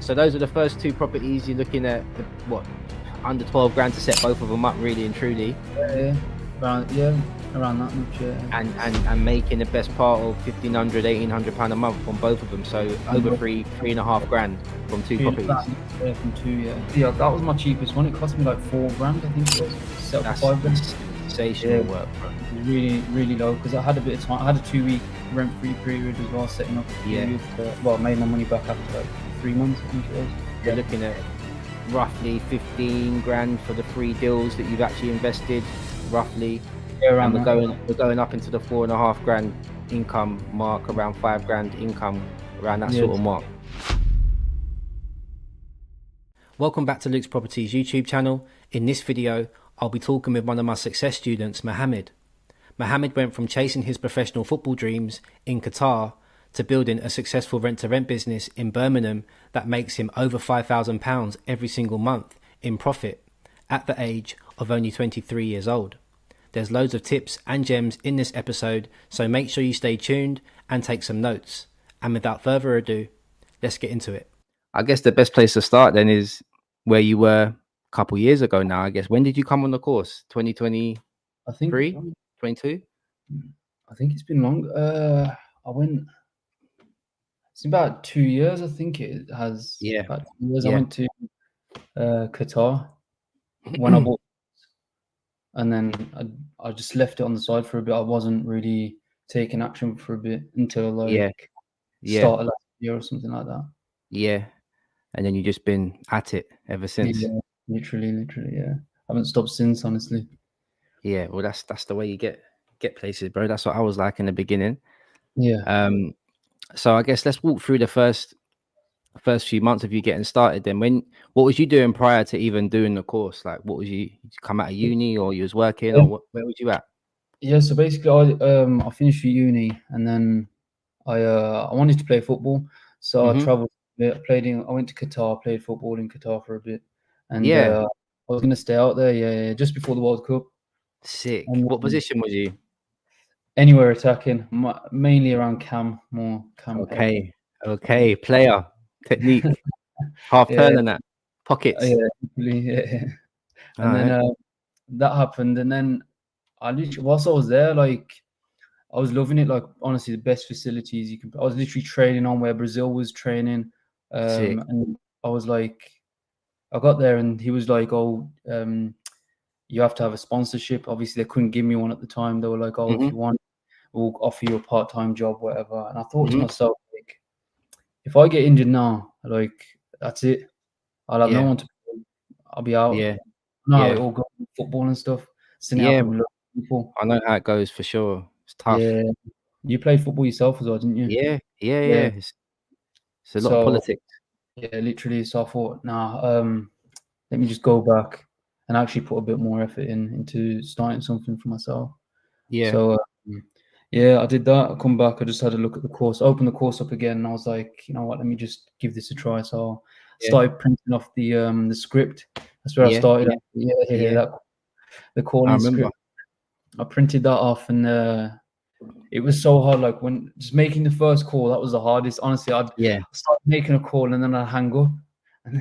So those are the first two properties. You're looking at what, under 12 grand to set both of them up, really and truly. Around that much. Yeah. And making the best part of £1,500, £1,800 a month on both of them. So over three and a half grand from two properties. Yeah, from two. Yeah, that was my cheapest one. It cost me like 4 grand, I think it was. Set up 5 grand. Sensational work, bro. Really, really low, because I had a bit of time. I had a 2-week rent-free period as well, setting up. I made my money back after like 3 months, I think it was. You're looking at roughly 15 grand for the 3 deals that you've actually invested, roughly. Yeah, around and we're going up into the 4.5 grand income mark, around 5 grand income, around that sort of mark. Welcome back to Luke's Properties YouTube channel. In this video, I'll be talking with one of my success students, Mohammed. Mohammed went from chasing his professional football dreams in Qatar to building a successful rent-to-rent business in Birmingham that makes him over £5,000 every single month in profit at the age of only 23 years old. There's loads of tips and gems in this episode, so make sure you stay tuned and take some notes. And without further ado, let's get into it. I guess the best place to start then is where you were a couple years ago now, I guess. When did you come on the course? 2023? I think 22? I think it's been long. It's about 2 years, I think it has. Yeah. About 2 years. I went to Qatar when I bought, and then I just left it on the side for a bit. I wasn't really taking action for a bit until start of last year or something like that. Yeah. And then you've just been at it ever since. Yeah, literally, yeah. I haven't stopped since, honestly. Yeah, well, that's the way you get places, bro. That's what I was like in the beginning. Yeah. So I guess let's walk through the first few months of you getting started. Then, what was you doing prior to even doing the course? Like, what was you come out of uni, or you was working, or where was you at? Yeah, so basically, I finished uni, and then I wanted to play football, so I traveled. I went to Qatar, played football in Qatar for a bit, and I was gonna stay out there. Yeah, just before the World Cup. Sick. What position was you? Anywhere attacking, mainly around cam. Okay. Player technique, half turn and that, pockets. Yeah. And then that happened, and then I literally, whilst I was there, like, I was loving it. Like, honestly, the best facilities you can. I was literally training on where Brazil was training, and I was like, I got there, and he was like, "Oh, you have to have a sponsorship." Obviously, they couldn't give me one at the time. They were like, "Oh, if you want, we'll offer you a part-time job, whatever." And I thought to myself, like, if I get injured now, like, that's it. I'll have no one to play. I'll be out. Yeah. How it all goes with football and stuff. People. I know how it goes for sure. It's tough. Yeah. You played football yourself as well, didn't you? Yeah. It's a lot of politics. Yeah, literally. So I thought, let me just go back and actually put a bit more effort into starting something for myself. Yeah. So I did that. I come back. I just had a look at the course, opened the course up again, and I was like, you know what? Let me just give this a try. So I started printing off the script. That's where I started. The calling script. I printed that off, and it was so hard. Like, when just making the first call, that was the hardest. Honestly, I started making a call, and then I'd hang up.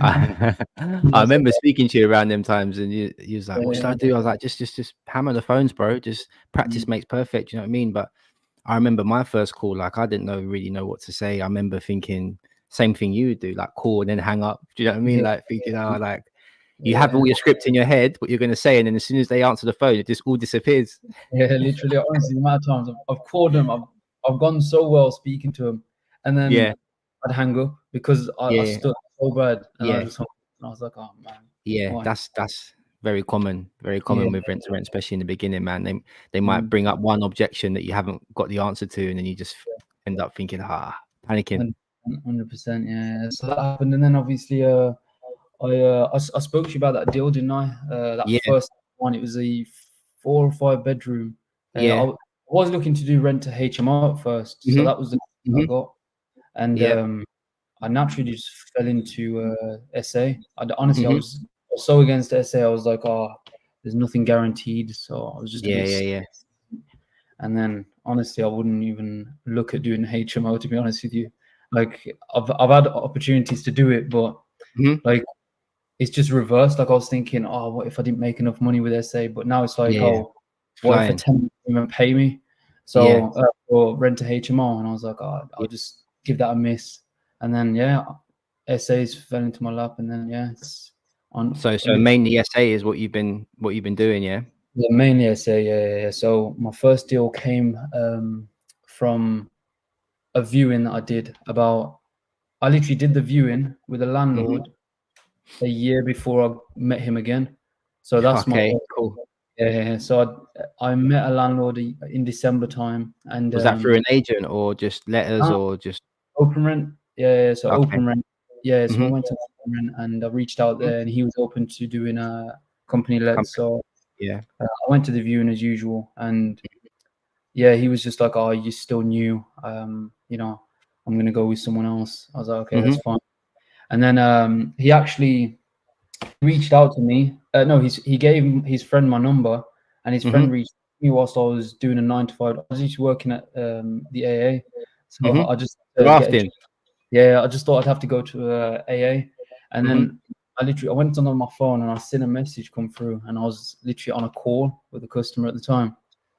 I remember speaking to you around them times, and you was like, "What should I do?" I was like, "Just hammer the phones, bro. Just practice makes perfect." You know what I mean? But I remember my first call, like, I didn't really know what to say. I remember thinking same thing you would do, like, call and then hang up. Do you know what I mean? Like, thinking, like, you have all your script in your head, what you're going to say, and then as soon as they answer the phone, it just all disappears. Yeah, literally. Honestly, the amount of times I've called them, I've gone so well speaking to them, and then I'd hang up because I stuck so bad, and I was like, oh man. Yeah, that's very common with rent to rent, especially in the beginning, man. They might bring up one objection that you haven't got the answer to, and then you just end up thinking, panicking. 100%, yeah. So that happened, and then obviously, I spoke to you about that deal, didn't I? That first one, it was a 4 or 5 bedroom. I was looking to do rent to HMO at first, so that was the I got, and I naturally just fell into SA. Honestly, I was so against SA. I was like, there's nothing guaranteed, so I was just And then honestly, I wouldn't even look at doing HMO, to be honest with you. Like I've had opportunities to do it, but Mhm. like it's just reversed. Like I was thinking, oh, what if I didn't make enough money with SA? But now it's like, Yeah, oh, what if a flying. tenant didn't even pay me? Yeah, So or rent a HMO, and I was like, oh, yeah. I'll just give that a miss. And then yeah, SA's fell into my lap, and then yeah, it's on. So mainly SA is what you've been doing, yeah. Yeah, mainly SA. Yeah. So my first deal came from a viewing that I did about. I literally did the viewing with a Mhm. landlord a year before I met him again. So that's my Okay, cool. yeah. So I met a landlord in December time, and Was that through an agent or just letters uh, or just open rent. Yeah. So okay. open rent. Yeah. So I Mhm. went to open rent, and I reached out Mhm. there, and he was open to doing a company let. Company. So Yeah. I went to the viewing as usual, and yeah, he was just like, "Oh, you're still new. I'm gonna go with someone else." I was like, "Okay, that's Mhm. fine." And then he actually reached out to me. No, he gave his friend my number, and his Mhm. friend reached out to me whilst I was doing a 9 to 5. I was just working at the AA, so Mhm. I just get a Grafting. job. Yeah, I just thought I'd have to go to AA, and Mhm. then I went on my phone and I seen a message come through, and I was literally on a call with a customer at the time.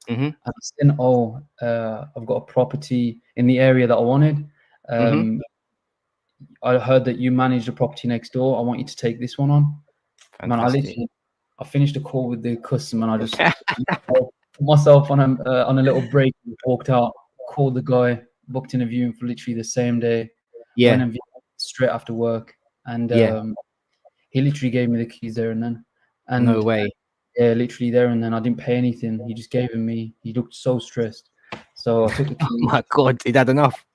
Mhm. And I seen, oh, I've got a property in the area that I wanted. Mhm. Um, I heard that you manage a property next door. I want you to take this one on. Man, Fantastic. I finished a call with the customer and I just put myself on a little break, and walked out, called the guy, booked in a viewing for literally the same day, went Yeah. and viewed straight after work, and Yeah. he literally gave me the keys there and then, No and way. yeah, literally there and then. I didn't pay anything. He just gave them me. He looked so stressed, so I took the Oh keys. my God, he'd had enough.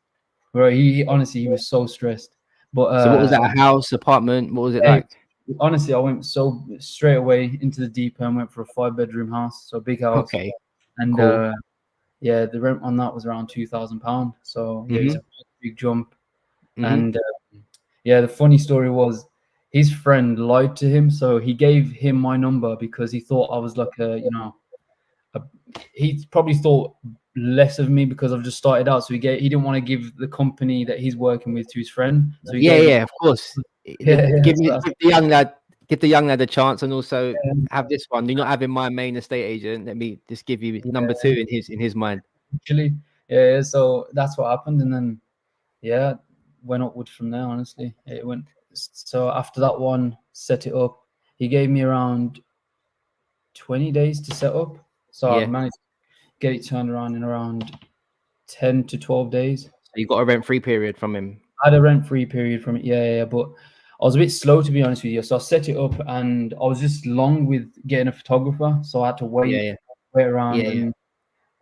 Bro, honestly he was so stressed, but So what was that? A house, apartment? What was it yeah, like? honestly, I went so straight away into the deep end. Went for a 5 bedroom house, so a big house, Okay, and cool. yeah, the rent on that was around £2,000. So yeah, it's Mhm. a big jump. Mhm. And yeah, the funny story was his friend lied to him, so he gave him my number because he thought I was like a, he probably thought less of me because I've just started out. So he didn't want to give the company that he's working with to his friend, so he Yeah, gave it. yeah, of course. Yeah, yeah. Give So me that's give the young lad a chance, and also yeah, have this one. You're not having my main estate agent. Let me just give you yeah, number two in his mind. actually, yeah. So that's what happened, and then yeah, went upwards from there. Honestly, it went. So after that one, set it up. He gave me around 20 days to set up. So I Yeah. managed to get it turned around in around 10 to 12 days. So you got a rent-free period from him. I had a rent-free period from it, yeah, but I was a bit slow to be honest with you. So I set it up and I was just long with getting a photographer. So I had to Yeah, wait, yeah, wait around, yeah, yeah. and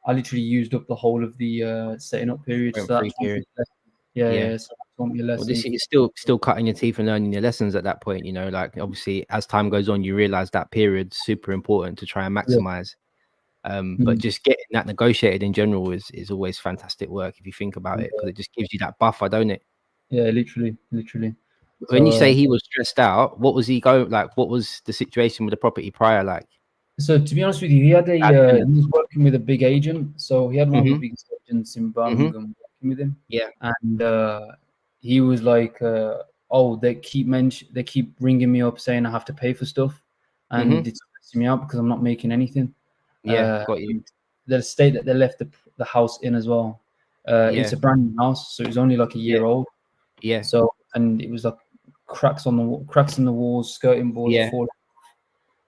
I literally used up the whole of the setting up period. So that Rent-free taught me period. a lesson. Yeah, Yeah. yeah. So that taught me a Well, this lesson. is still cutting your teeth and learning your lessons at that point. You know, like obviously as time goes on, you realize that period's super important to try and Yeah. maximize. But Mm. just getting that negotiated in general is always fantastic work if you think about it, because it just gives you that buffer, don't it? Yeah, literally, literally. When you So, say he was stressed out, what was he going like? What was the situation with the property prior like? so to be honest with you, he had Bad he was working with a big agent. So he had one of the Mhm. biggest agents in Mhm. Birmingham working with him, Yeah. and he was like, "Oh, they keep ringing me up saying I have to pay for stuff, Mhm. and it's stressing me out because I'm not making anything." Yeah. Got you. And the state that they left the house in as well. It's Yeah. a brand new house, so it was only like a Yeah. year old. Yeah. So and it was like cracks in the walls, skirting boards Yeah. falling,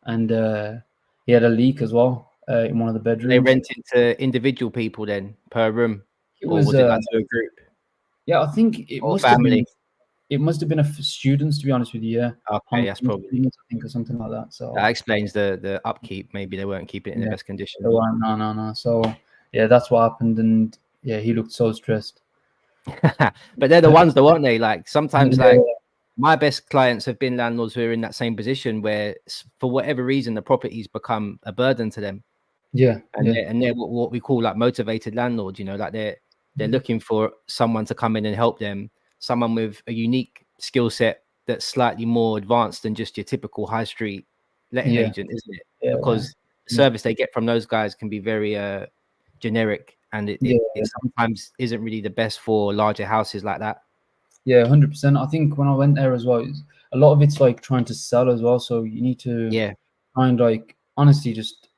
and he had a leak as well in one of the They bedrooms. renting to individual people then per room, It or was was it like to a group yeah, I think or family? it must have been students, to be honest with you. Yeah, Okay, Hong that's Kong probably students, I think, or something like that. So that explains the upkeep. Maybe they weren't keeping it in the yeah, best condition. so, no. So yeah, that's what happened, and yeah, he looked so stressed. But they're the ones though, aren't they? Like sometimes, Yeah, like my best clients have been landlords who are in that same position where, for whatever reason, the properties become a burden to them, yeah, and yeah, they're what we call like motivated landlords. You know, like they're looking for someone to come in and help them, someone with a unique skill set that's slightly more advanced than just your typical high street letting yeah, agent, isn't it? yeah, Because the yeah, service they get from those guys can be very generic, and yeah, it sometimes isn't really the best for larger houses like that. Yeah, 100%. I think when I went there as well, a lot of it's like trying to sell as well. So you need to Yeah, find like honestly just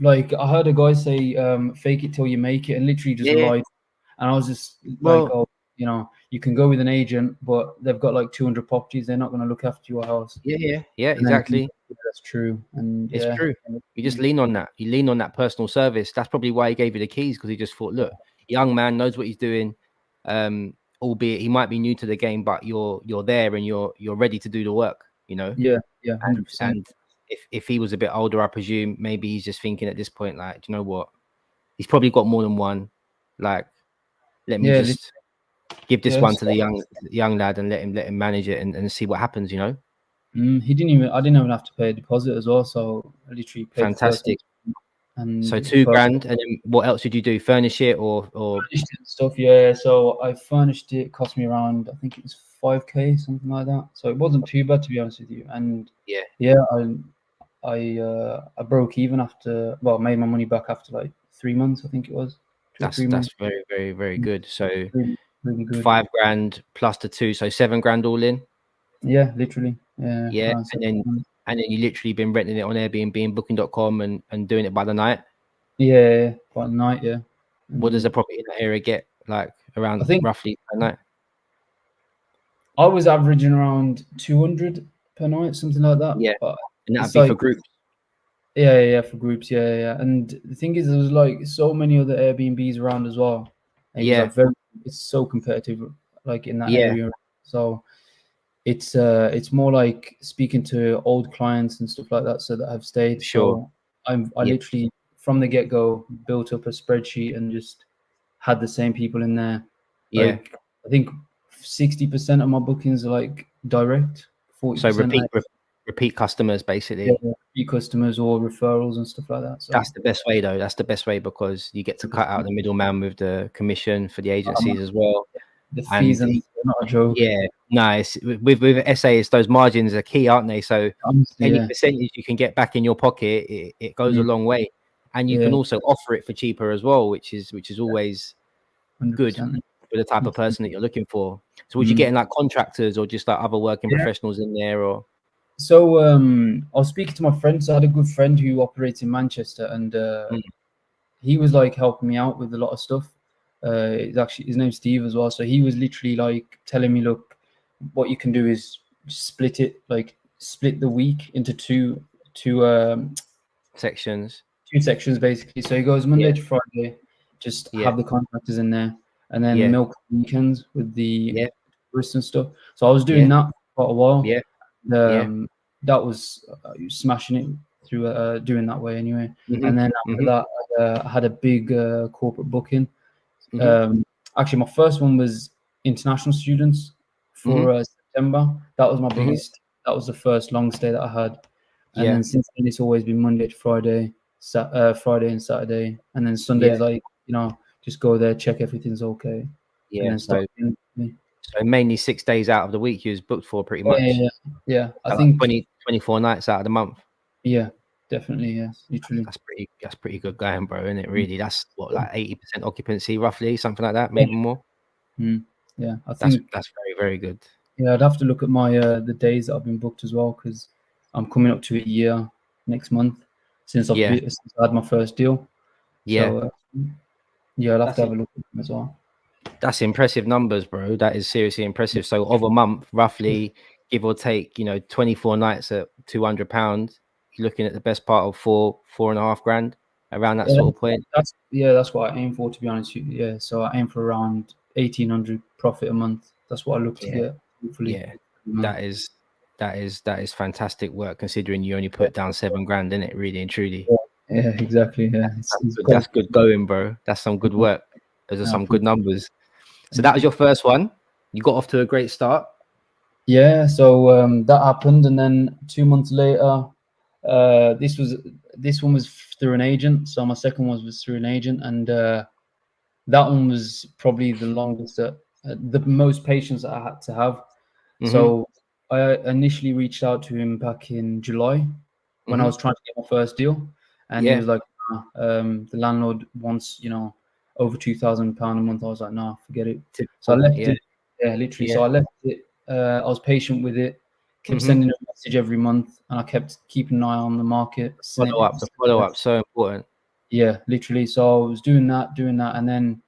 like I heard a guy say, fake it till you make it, and literally just yeah. lied. And I was just like, Well, oh, you can go with an agent, but they've got like 200 properties. They're not going to look after your house. yeah, And then exactly. yeah, that's true. And It's yeah, true. You just lean on that. You lean on that personal service. That's probably why he gave you the keys, because he just thought, look, young man knows what he's doing. Albeit he might be new to the game, but you're there and you're ready to do the work, you know. yeah, 100%. And if he was a bit older, I presume maybe he's just thinking at this point, like, do you know what? He's probably got more than one. Like, let me Yeah, just give this yeah. one to the young lad and let him manage it and see what happens, you know. He didn't even. I didn't even have to pay a deposit as well. So I literally paid the first Fantastic. and So the 2 grand, and then what else did you do? Furnish it or furnished it and stuff. Yeah, so I furnished it. Cost me around, I think it was 5K, something like that. So it wasn't too bad, to be honest with you. And yeah, yeah, I broke even after. Well, made my money back after like 3 months. I think it was 2 or 3 months. that's very, very, very good. So Really, really good. 5 grand plus the two, so 7 grand all in. Yeah, literally. Yeah, Yeah, around and then 7 months. you literally been renting it on Airbnb and Booking.com and doing it by the night. Yeah, by night. Yeah. What does And a property in that area get, like, I around think roughly per night? I was averaging around 200 per night, something like that. Yeah, But and that'd it's be for like, groups. yeah, for groups, yeah. And the thing is, there was like so many other Airbnbs around as well. And it was Yeah, like it's so competitive, like in that yeah, area. So it's more like speaking to old clients and stuff like that, so that have stayed. sure. So I Yeah, literally from the get go built up a spreadsheet and just had the same people in there. yeah. Like I think 60% of my bookings are like direct, So 40% repeat customers, yeah, basically. customers or referrals and stuff like that. So That's the best way, though. That's the best way, because you get to cut out the middleman with the commission for the um, agencies as well. the fees And and not a joke. yeah, nice. With essays, those margins are key, aren't they? So Honestly, any yeah, percentage you can get back in your pocket, it goes a yeah, long way. And you can also offer it for cheaper as well, which is always good 100%. for the type of person that you're looking for. So would you Mm. getting like contractors or just like other working Yeah. professionals in there, or? So I was speaking to my friends. I had a good friend who operates in Manchester, and Mm, he was like helping me out with a lot of stuff. It's actually his name's Steve as well. So he was literally like telling me, look, what you can do is split the week into sections. two sections basically. So he goes Yeah, Monday to Friday, just yeah, have the contractors in there, and then yeah, milk weekends with the yeah, tourists and stuff. So I was doing yeah, that for quite a while. yeah, yeah. That was smashing it through doing that way anyway. Hmm. And then after Hmm. that, I had a big corporate booking. Hmm. Um, Actually, my first one was international students Hmm. for September. That was my Hmm. biggest. That was the first long stay that I had. And Yeah, then since then, it's always been Monday to Friday, Friday and Saturday, and then yeah, Sundays like just go there, check everything's okay, and yeah. then start. So mainly 6 days out of the week you was booked for, pretty Yeah, yeah, much. yeah. Yeah, I So like think 24 nights out of the month. yeah, definitely, yeah, literally. That's pretty good going, bro, isn't it? Really, that's what, like 80% occupancy, roughly, something like that, maybe more. Yeah, I think That's very, very good. yeah, I'd have to look at my the days that I've been booked as well because I'm coming up to a year next month since Yeah, since I had my first deal. yeah. So yeah, I'll have to That's have a look at them as well. That's impressive numbers, bro. That is seriously impressive. So of a month, roughly, give or take, 24 nights at £200, you're looking at the best part of 4.5 grand, around that Yeah, sort of point. that's what I aim for, to be honest with you. Yeah, so I aim for around 1,800 profit a month. That's what I look to Yeah, get, hopefully. yeah. A month. That is fantastic work, considering you only put down 7 grand in it, really and truly. Yeah, exactly. Yeah, it's quite. That's good going, bro. That's some good work. Those are Yeah, some good numbers. So that was your first one. You got off to a great start. yeah, so that happened, and then 2 months later, this one was through an agent. So my second one was through an agent, and that one was probably the longest, the most patience that I had to have. Mm-hmm. So I initially reached out to him back in July when I Mm-hmm. was trying to get my first deal, and he Yeah. was like, "Nah, the landlord wants over £2,000 a month." I was like, "No, forget it." So I Typical. left Yeah. it. Yeah, literally. Yeah. So I left it. I was patient with it. Kept Mhm. sending a message every month, and I kept keeping an eye on the market. The follow-up, so important. Yeah, literally. So I was doing that, and then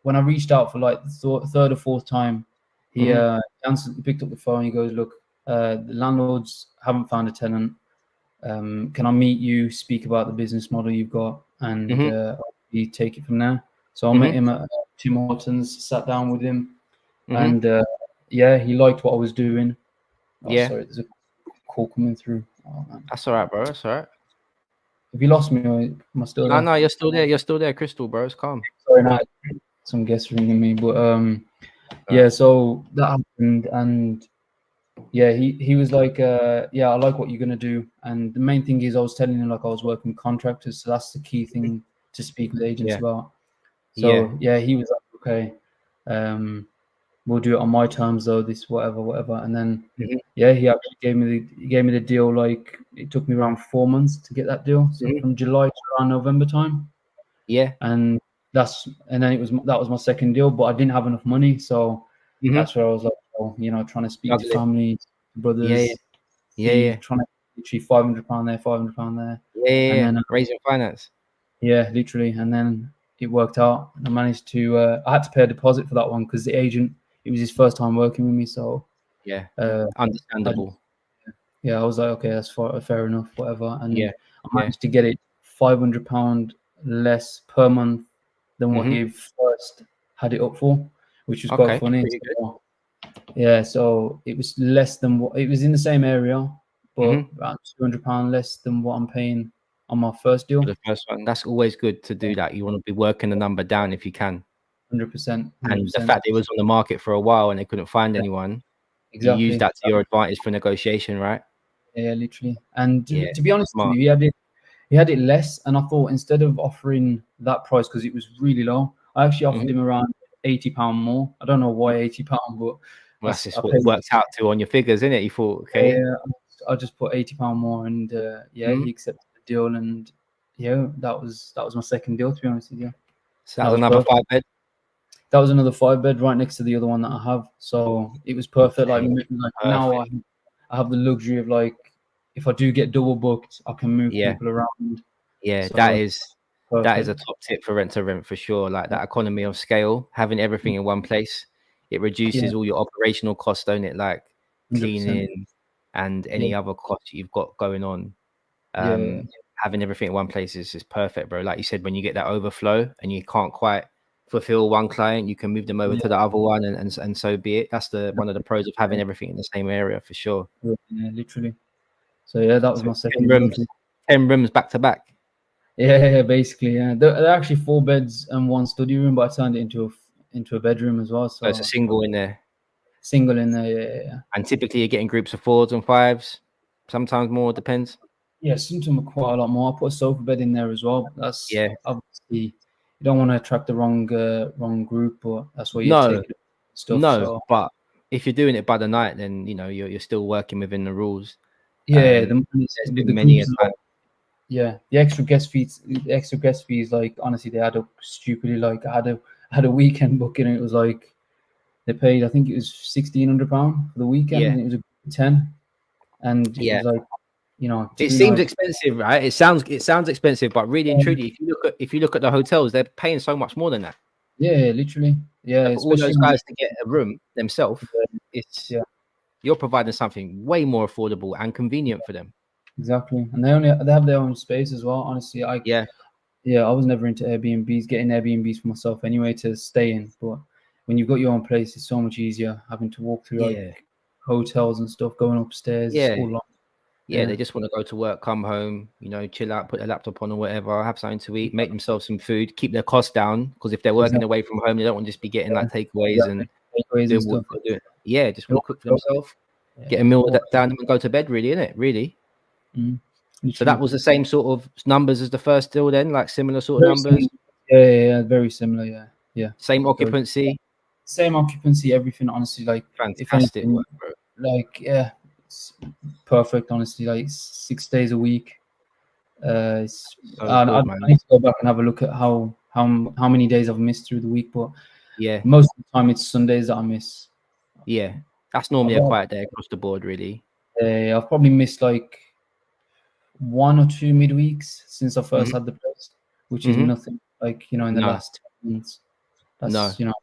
when I reached out for like the third or fourth time, he he picked up the phone. He goes, "Look, the landlords haven't found a tenant. Can I meet you, speak about the business model you've got, and Mhm. you take it from there?" So I met Mhm. him at Tim Hortons, sat down with him, Mhm. and yeah, he liked what I was doing. Oh, Yeah. sorry, there's a call coming through. Oh man, That's all right, bro. That's all right. have you lost me? Or am I still No, there? no, you're still there. You're still there, Crystal, bro. It's calm. Sorry, no, some guests ringing me, but All right. yeah. So that happened, and yeah, he was like, yeah, I like what you're gonna do, and the main thing is I was telling him like I was working with contractors, so that's the key thing to speak with agents Yeah. about. Yeah. So yeah, he was like, okay, we'll do it on my terms though, this whatever, and then Mhm. yeah, he actually gave me the deal. Like it took me around 4 months to get that deal, so Mhm. from July to around November time, Yeah. and then that was my second deal, but I didn't have enough money, so Mhm. that's where I was like, oh, trying to speak to Juggling. family, Yeah. Yeah. brothers, Yeah. see, Yeah. trying to literally £500 there, £500 there, Yeah. Yeah. and Yeah. then Raising finance. yeah, literally, and then it worked out. And I managed to. I had to pay a deposit for that one because the agent. It was his first time working with me, so Yeah. uh, I, Understandable. yeah, I was like, okay, that's fair enough, whatever. Yeah. And I Yeah. managed to get it £500 less per month than what Mhm. he first had it up for, which was quite Okay. funny. Pretty good. So, yeah, so it was less than what it was in the same area, but Mhm. around £200 less than what I'm paying on my first deal. For the first one, that's always good to do that. You want to be working the number down if you can. 100%, And the 100%. fact it was on the market for a while and they couldn't find anyone, you use Exactly. that to your advantage for negotiation, right? Yeah, literally. And Yeah. to be honest with Smart. you, he had it less, and I thought instead of offering that price because it was really low, I actually offered Mhm. him around £80 more. I don't know why £80, but Well, that's I just what it paid. works out to on your figures, isn't it? You thought, okay. I just put £80 more, and yeah, Mhm. he accepted the deal, and yeah, that was my second deal. To be honest with you, So that that was was another perfect. 5 bed. That was another 5 bed right next to the other one that I have, so it was perfect. Like, Okay. now Perfect. I have the luxury of like if I do get double booked, I can move Yeah. people around. Yeah. So That is a perfect. top tip for rent to rent for sure. Like that economy of scale, having everything in one place, it Yeah, reduces all your operational costs, don't it? Like 100%. cleaning and Yeah, any other costs you've got going on. yeah, Having everything in one place is perfect, bro. Like you said, when you get that overflow and you can't quite fulfill one client, you can move them over yeah, to the other one, and so be it. That's the one of the pros of having everything in the same area for sure. yeah, literally. So yeah, that was So my 10 second deal rooms, too. 10 rooms back to back. Yeah, basically, yeah. They're actually 4 beds and one study room, but I turned it into a bedroom as well. So it's a So single in there. single in there, yeah. And typically you're getting groups of 4s and 5s, sometimes more, depends. Yeah, sometimes quite a lot more. I put a sofa bed in there as well. That's Yeah. obviously you don't want to attract the wrong group, but that's where you No, take it stuff. no, So but if you're doing it by the night, then you know you're still working within the rules. yeah, There's with been the many groups a as time. well. Yeah, the extra guest fees, like honestly, they add up stupidly. Like I had a weekend booking, and it was like they paid, I think it was £1,600 for the weekend, Yeah, and it was a 10, and it yeah. was like It two seems nights. expensive, right? It sounds expensive, but really and truly, if you look at the hotels, they're paying so much more than that. Yeah, literally. Yeah, So for all especially those guys to get a room themselves, it's yeah, you're providing something way more affordable and convenient for them. exactly. And they have their own space as well. Honestly, Yeah, I was never into Airbnbs, getting Airbnbs for myself anyway to stay in. But when you've got your own place, it's so much easier having to walk through like yeah, hotels and stuff, going upstairs yeah. all long. Yeah, Yeah, they just want to go to work, come home, chill out, put their laptop on or whatever, have something to eat, make themselves some food, keep their costs down. Because if they're working exactly. away from home, they don't want to just be getting like takeaways Exactly. and Takeaways and doing what stuff. they're doing. Yeah, just They want to want cook for to go- themselves, get a Yeah. meal down and go to bed, really, innit? Really. So that Literally. was the same sort of numbers as the first deal then, like similar sort of Very numbers, similar. Yeah, very similar. Yeah, yeah. same Very occupancy. same occupancy, everything. Honestly, like if Fantastic anything, work, bro. like yeah, it's perfect. Honestly, like 6 days a week. So good, I man. need to go back and have a look at how many days I've missed through the week, but Yeah. most of the time it's Sundays that I miss. Yeah. That's normally a quiet day across the board, really. I've probably missed like 1 or 2 midweeks since I first had the place, which is nothing. Like, you know, in the No. last 10 months, that's No. you know,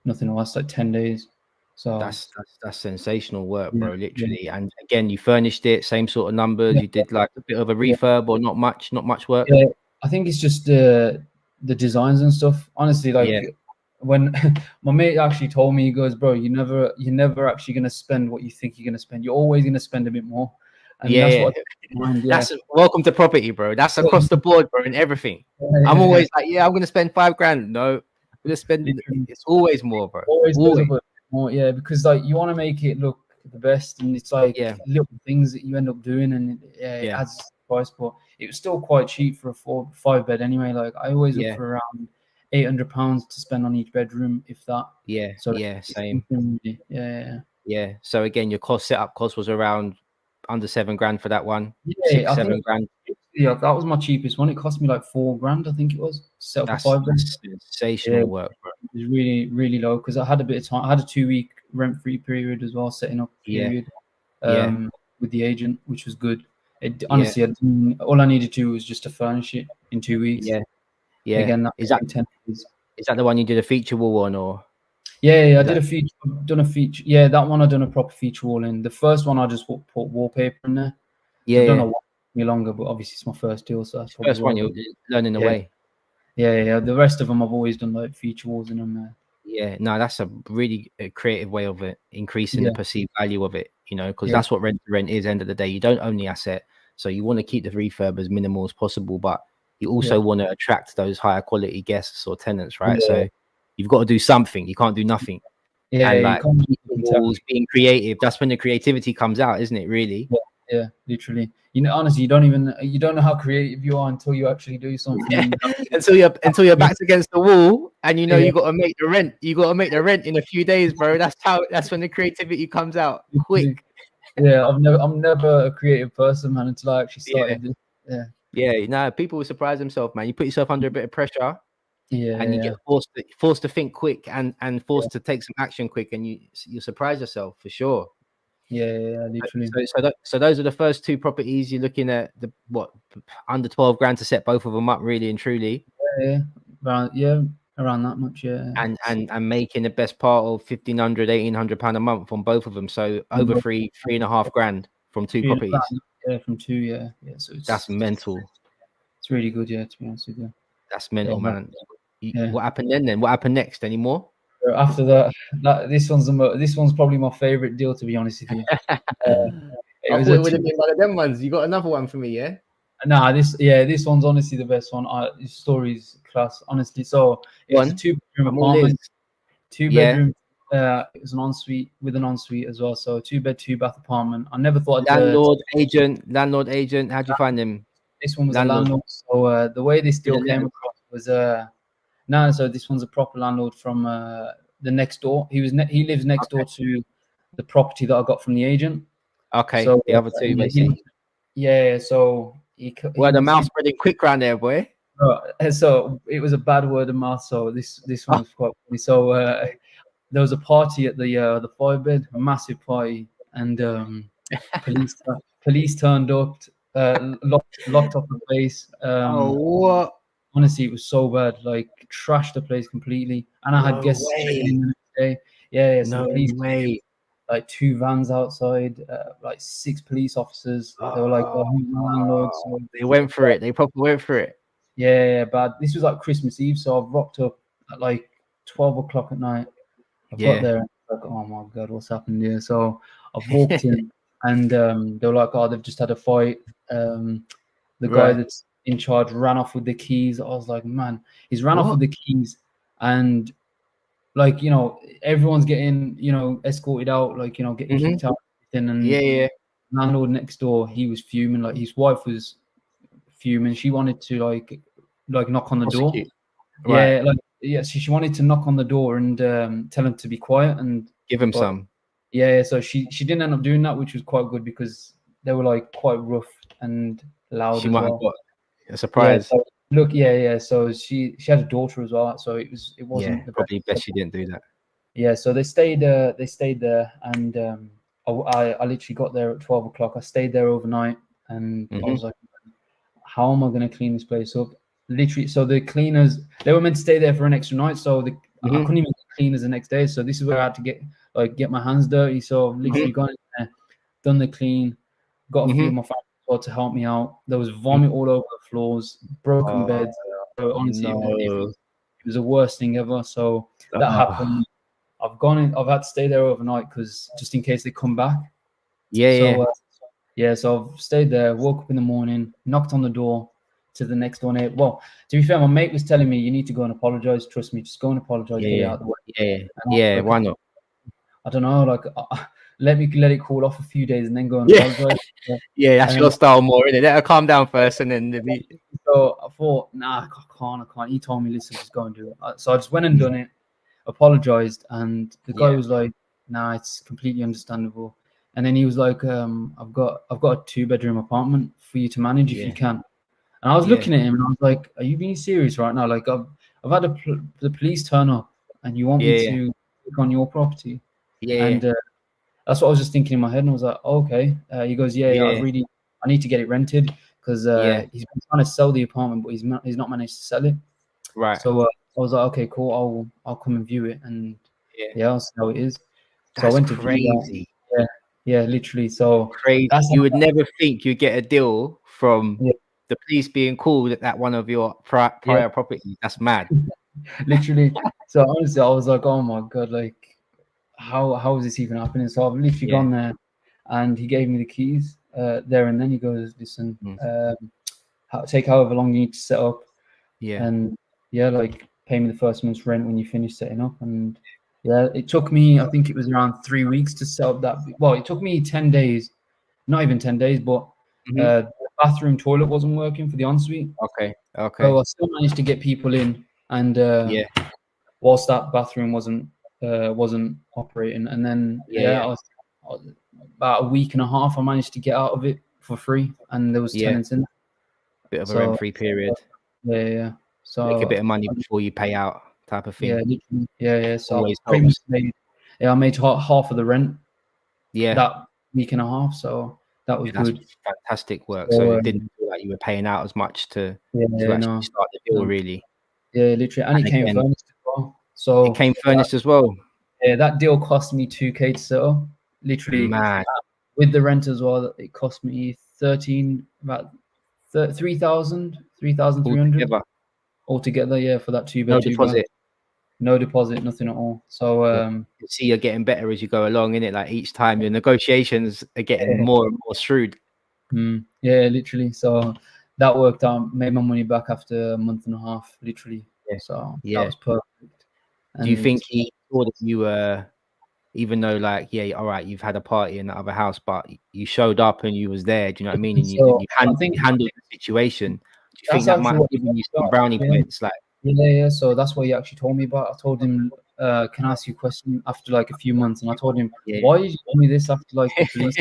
nothing else, like 10 days. So That's sensational work, yeah, bro, literally. And again, you furnished it, same sort of numbers. yeah, You did like a bit of a yeah, refurb or not much work. yeah. I think it's just the designs and stuff. Honestly, like Yeah. when my mate actually told me, he goes, "Bro, you're never actually gonna spend what you think you're gonna spend. You're always gonna spend a bit more." And Yeah, that's yeah. what I keep in mind. Yeah. That's welcome to property, bro. That's Yeah, across the board, bro, in everything. I'm yeah, always like, yeah, I'm gonna spend 5 grand. No, I'm gonna spend. literally. It's always more, bro. Always goes Always. up a bit more, yeah, because like you want to make it look the best, and it's like Yeah, little things that you end up doing, and it yeah, adds to the price. But it was still quite cheap for a 4-5 bed anyway. Like I always look yeah, for around £800 to spend on each bedroom, if that. yeah, So yeah. it's Same. nothing really. Yeah, Yeah. So again, your setup cost was around under 7 grand for that one. yeah. Six, I think 7 grand. yeah, that was my cheapest one. It cost me like 4 grand, I think it was, to set up a That's 5 bed. Yeah, sensational work, bro. it was really, really low because I had a bit of time. I had a 2-week rent-free period as well, setting up Yeah, period. yeah, With the agent, which was good. yeah, Honestly, all I needed to do was just to furnish it in 2 weeks. yeah, yeah. Again, that Is took me 10 days. that the one you did a feature wall on, or Yeah, I is did that? a feature. I've done a feature. Yeah, that one I done a proper feature wall in. The first one I just put wallpaper in there. Yeah, So I don't know yeah. what took me longer, but obviously it's my first deal, so that's probably First one, why. you're learning Yeah, away. yeah. The rest of them I've always done like feature walls in them. Yeah, no, that's a really creative way of it, increasing Yeah, the perceived value of it, you know, because yeah, that's what rent to rent is. End of the day, you don't own the asset, so you want to keep the refurb as minimal as possible, but you also yeah, want to attract those higher quality guests or tenants, right? yeah. So you've got to do something. You can't do nothing. Yeah, And you like can't really the tell. walls, being creative, that's when the creativity comes out, isn't it? Really. Yeah, literally. You know, honestly, you don't know how creative you are until you actually do something. And Until your back's against the wall and you know yeah, you got to make the rent. You got to make the rent in a few days, bro. That's when the creativity comes out quick. yeah. I'm never a creative person, man, until I actually Yeah. started this. Yeah, Yeah, no, people will surprise themselves, man. You put yourself under a bit of pressure and you yeah, get forced to think quick and forced to take some action quick, and you surprise yourself for sure. yeah, literally. So those are the first two properties you're looking at, the what, under 12 grand to set both of them up, really and truly, Yeah, around that much. Yeah, and making the best part of 1,500, 1,800 pound a month on both of them. So over 3.5 grand from two properties. Yeah, from 2. Yeah. So That's mental. it's really good. Yeah, to be honest with you. That's mental, Yeah, man. yeah. What happened then? What happened next? Any more? After this one's probably my favorite deal, to be honest with you. It I was thought a it would have been one of them ones. You got another one for me, yeah? Nah, this one's honestly the best one. This story's class, honestly. So it was a 2-bedroom apartment, Yeah. It was an ensuite with an ensuite as well. So 2-bed, 2-bath apartment. I never thought Landlord agent. How'd you find him? this one was a Landlord. landlord. So the way this deal Student came letters. across was no. So this one's a proper landlord from the next door. He lives next door to the property that I got from the agent. Okay, So the other two, basically. so he Well, the was mouth spreading quick round there, boy. so it was a bad word of mouth. So this one was quite funny. So there was a party at the 5-bed, a massive party, and police turned up, locked up the place. What? Honestly, it was so bad, like trashed the place completely. And I had No guests checking way. in the next day. Yeah. So No the police, way. like 2 vans outside, like 6 police officers. They were like, "Oh, who's the landlord?" So They went for it. They probably went for it. yeah, bad. This was like Christmas Eve, so I've rocked up at like 12 o'clock at night. I've got there and like, oh my god, what's happened here? So I've walked in and they were like, oh, they've just had a fight. The guy Right. that's in charge ran off with the keys. I was like, man, he's ran off What? with the keys, and like, you know, everyone's getting, you know, escorted out, like, you know, getting kicked out. And Yeah. landlord next door, he was fuming. Like his wife was fuming. She wanted to like knock on the door. Prosecute. Right. So she wanted to knock on the door and tell him to be quiet, and Give him but some. yeah, so she didn't end up doing that, which was quite good because they were like quite rough and loud She as might have well. got a Yeah, surprise. Look, yeah. So she had a daughter as well, so it Yeah, wasn't the probably best. best you didn't do that. Yeah, so they stayed there, and I literally got there at 12 o'clock. I stayed there overnight, and I Hmm. was like, how am I going to clean this place up? Literally, so the cleaners, they were meant to stay there for an extra night, so I Hmm. couldn't even get cleaners the next day. So this is where I had to get my hands dirty. So I've Hmm. literally gone in there, done the clean, got a few Hmm. of my family as well to help me out. There was vomit all over the floors, broken Oh beds. So honestly, no. it was the worst thing ever. So that Oh. happened. I've gone in. I've had to stay there overnight because just in case they come back. Yeah, yeah. So yeah, so I've stayed there. Woke up in the morning, knocked on the door to the next door neighbor. Well, to be fair, my mate was telling me you need to go and apologize. Trust me, just go and apologize, get it Yeah, out of the way. yeah, And I was yeah. like, Why not? I don't know, like let it cool off a few days and then go and Yeah, apologize. Yeah. yeah. That's And your then style more, isn't it? Let her calm down first, and then so I thought, nah, I can't. He told me, listen, just go and do it. So I just went and done it, apologized, and the guy yeah, was like, nah, it's completely understandable. And then he was like, I've got a 2-bedroom apartment for you to manage if you yeah, can. And I was yeah, looking at him and I was like, are you being serious right now? Like I've had the police turn up and you want me yeah, to click on your property? yeah, yeah, And that's what I was just thinking in my head. And I was like, oh, okay. He goes, yeah, yeah, I need to get it rented because yeah. he's been trying to sell the apartment, but he's not managed to sell it. Right. So I was like, okay, cool. I'll come and view it, and Yeah. yeah, I'll see how it is. So I That's went to view that. crazy. Yeah, yeah, literally. So Crazy. that's You would never think you'd get a deal from yeah, the police being called at one of your yeah, prior properties. That's mad. literally. So honestly, I was like, oh my god, like how is this even happening? So I've literally Yeah. gone there, and he gave me the keys there and then. He goes, listen, Mm. take however long you need to set up, Yeah. and yeah, like pay me the first month's rent when you finish setting up. And yeah, it took me, I think it was around 3 weeks to set up that. Well, it took me 10 days, not even 10 days, but Hmm. the bathroom toilet wasn't working for the ensuite, Okay. Okay. so I still managed to get people in, and Yeah. whilst that bathroom wasn't operating, and then Yeah. Yeah. I was about a week and a half, I managed to get out of it for free, and there was Yeah. tenants in. Bit of a So rent-free period. yeah. Make a bit So of money before you pay out, type of yeah, thing. literally, yeah. So I Always pretty much helps. I made half of the rent Yeah. that week and a half, so that was Yeah, that's good. fantastic work. So So it didn't feel like you were paying out as much to yeah, actually no, start the deal, no, really. yeah, literally, and it And came again, furnished as well. it So came furnished as well. yeah, that deal cost me 2K to set up. Literally, Mad. with the rent as well, it cost me 13 about 3,000, 3,300 Altogether. altogether. Yeah, for that No 2 bed, 2 bath, deposit. no deposit, nothing at all. So Yeah. You see you're getting better as you go along, innit? Like each time your negotiations are getting more and more shrewd. yeah, literally. So that worked out. Made my money back after a month and a half, literally. Yeah. So that Yeah. was perfect. Do you And think he saw that you were, even though like, yeah, all right, you've had a party in the other house, but you showed up and you was there, do you know what I mean? And so you I think handled the situation. Do you think that's that might actually have what given you some got. brownie Yeah. points? Like, Yeah. So that's what he actually told me about. I told him, "Can I ask you a question?" After like a few months, and I told him, yeah. "Why did you tell me this after like the police?"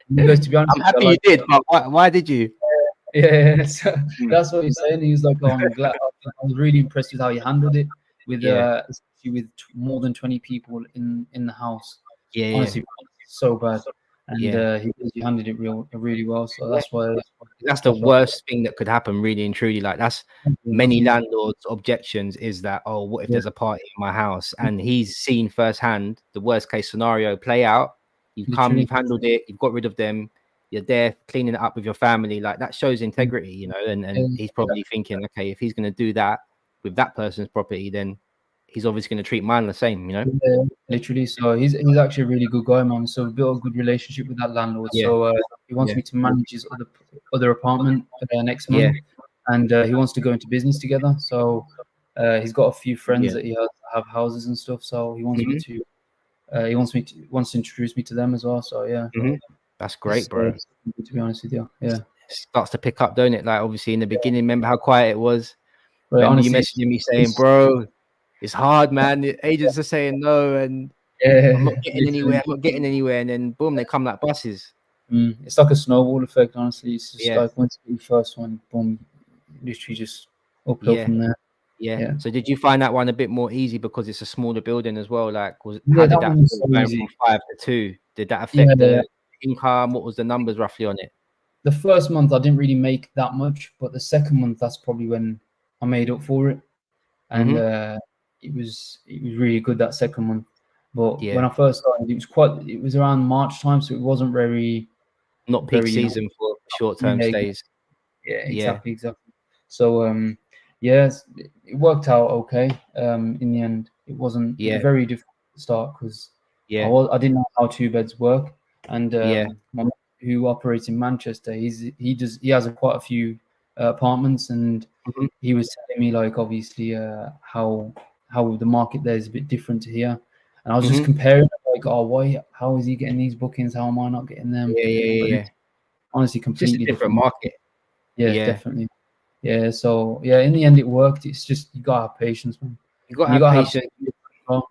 And he goes, "To be honest, I'm with you, I happy you like." did, but why did you? Yeah, so Mm. that's what he's saying. He was like, "Oh, I'm glad. I was really impressed with how you handled it, with Yeah. especially with more than 20 people in the house. Yeah. Yeah. Honestly, so bad." And Yeah. he handled it really well. So Yeah. that's why. That's the worst thing that could happen, really and truly. Like that's many landlords' objections is that, oh, what if Yeah, there's a party in my house? And he's seen firsthand the worst case scenario play out. You've come, literally. you've handled it, you've got rid of them, you're there cleaning it up with your family. Like that shows integrity, you know. And he's probably thinking, okay, if he's gonna do that with that person's property, then he's obviously gonna treat mine the same, you know? Yeah, literally. So he's actually a really good guy, man. So we built a good relationship with that landlord. Yeah, So he wants yeah, me to manage his other apartment next yeah, month, and he wants to go into business together. So he's got a few friends yeah. that he has have houses and stuff. So he wants me Hmm. to wants to introduce me to them as well. So yeah, Hmm. That's great, it's, bro. to be honest with you, yeah. Starts to pick up, don't it? Like obviously in the beginning, remember how quiet it was? But Remember you honestly, messaging me saying, bro, it's hard, man. The agents are saying no, and I'm not yeah, getting anywhere. literally. I'm not getting anywhere. And then boom, they come like buses. It's like a snowball effect. Honestly, it's just Yeah, like once you get your first one, boom, literally just uphill from there. Yeah. Yeah. So did you find that one a bit more easy because it's a smaller building as well? Like, Yeah, how did that that one was so go easy. from 5 to 2? Did that Yeah, affect yeah. the income? What was the numbers roughly on it? The first month I didn't really make that much, but the second month that's probably when I made up for it, and it was really good that second month. But when Yeah. I first started, it was around March time, so it wasn't very Not peak very season for short-term yeah, stays. yeah, Yeah. exactly. So yes, it worked out okay. In the end, it wasn't Yeah. very difficult to start because Yeah. I didn't know how 2 beds work, and Yeah. my mate who operates in Manchester, he has quite a few apartments, and Mhm. he was telling me like obviously how the market there is a bit different to here, and I was just Mhm. comparing like, oh, how is he getting these bookings? How am I not getting them? But Yeah. it's honestly It's just a completely different different. market. Yeah, Yeah. definitely. Yeah, so yeah, in the end it worked. It's just you gotta have patience, man. You got to And you have gotta have patience. well.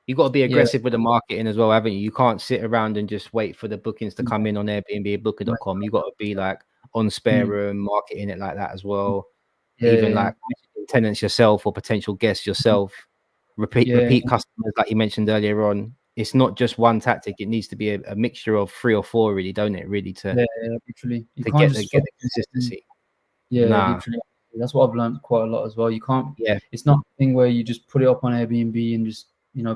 You got to be Yeah, aggressive with the marketing as well, haven't you? You can't sit around and just wait for the bookings to come in on Airbnb, Booker.com. You got to be like on spare room, marketing it like that as well. Even yeah, like tenants yourself or potential guests yourself. Repeat yeah, customers like you mentioned earlier on. It's not just one tactic. It needs to be a mixture of 3 or 4, really, don't it? Really yeah, literally. You to can't get just the focus on, consistency. yeah, Nah. literally. That's what I've learned quite a lot as well. You can't Yeah. it's not a thing where you just put it up on Airbnb and just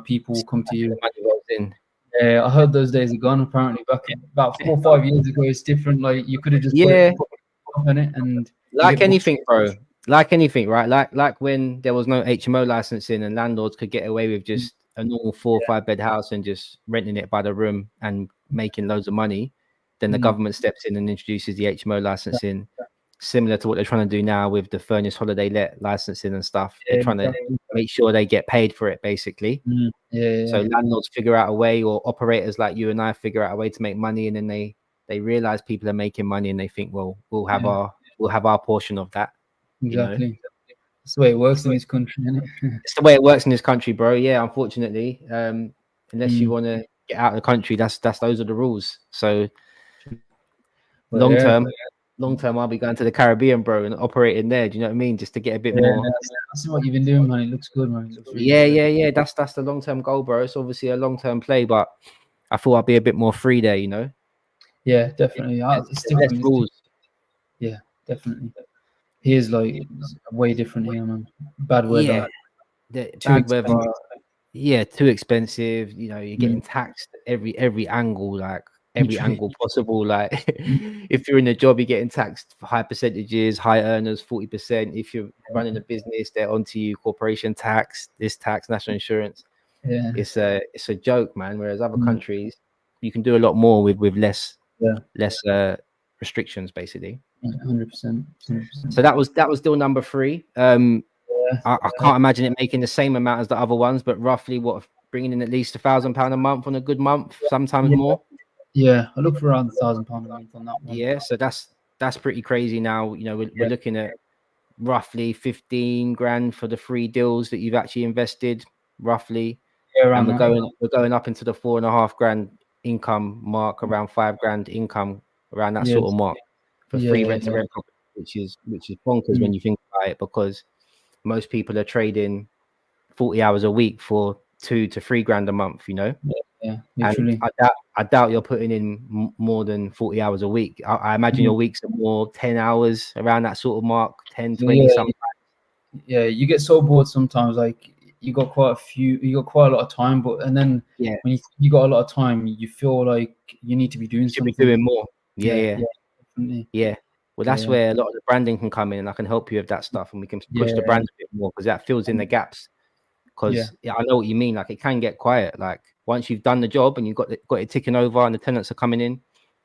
people will come to you. Money rolls in. Yeah, I heard those days are gone apparently. Back about 4 or 5 years ago it's different. Like you could have just put Yeah. up on it and you Like get booked. anything, bro. Like anything, right? Like when there was no HMO licensing and landlords could get away with just a normal 4 or 5 bed house and just renting it by the room and making loads of money. Then the government steps in and introduces the HMO licensing, similar to what they're trying to do now with the furnished holiday let licensing and stuff. They're Yeah, trying to exactly. make sure they get paid for it, basically. So Yeah. landlords figure out a way, or operators like you and I figure out a way to make money, and then they realize people are making money, and they think, well, we'll have our portion of that. Exactly. That's the way it works in this country, isn't it? It's the way it works in this country, bro. Yeah, unfortunately, unless you want to get out of the country, those are the rules. So But long yeah, term, I'll be going to the Caribbean, bro, and operating there. Do you know what I mean? Just to get a bit yeah, more. I see what you've been doing, man. It looks good, man. It looks really good. Yeah. That's the long term goal, bro. It's obviously a long term play, but I thought I'd be a bit more free there. Yeah, definitely. It's There's less different. rules. Yeah, definitely. Here's like way different here, man. Bad Yeah, weather, the too bad weather. expensive. Yeah, too expensive. You're getting taxed every angle, like every Literally. angle possible. Like if you're in a job, you're getting taxed for high percentages, high earners, 40%. If you're running a business, they're onto you, corporation tax, this tax, national insurance. Yeah. It's a joke, man. Whereas other countries, you can do a lot more with less restrictions, basically. 100%. So that was deal number 3. I can't imagine it making the same amount as the other ones, but roughly bringing in at least £1,000 a month on a good month, sometimes more. Yeah, I look for around £1,000 a month on that one. Yeah, so that's pretty crazy now. We're looking at roughly 15 grand for the 3 deals that you've actually invested, roughly. Yeah, And around we're going up into the 4.5 grand income mark, around 5 grand income, around that sort of mark for free rent to rent property, which is bonkers when you think about it, because most people are trading 40 hours a week for 2 to 3 grand a month, Yeah, and literally. I doubt you're putting in more than 40 hours a week. I imagine your weeks are more 10 hours around that sort of mark, 10, 20 sometimes. Yeah, you get so bored sometimes. Like you got quite a lot of time, and then when you got a lot of time, you feel like you need to be doing Should be something. doing more. Definitely. Yeah. Well, that's where a lot of the branding can come in, and I can help you with that stuff, and we can push the brand a bit more, because that fills in the gaps. Because I know what you mean. Like, it can get quiet. Like, once you've done the job and you've got it ticking over, and the tenants are coming in,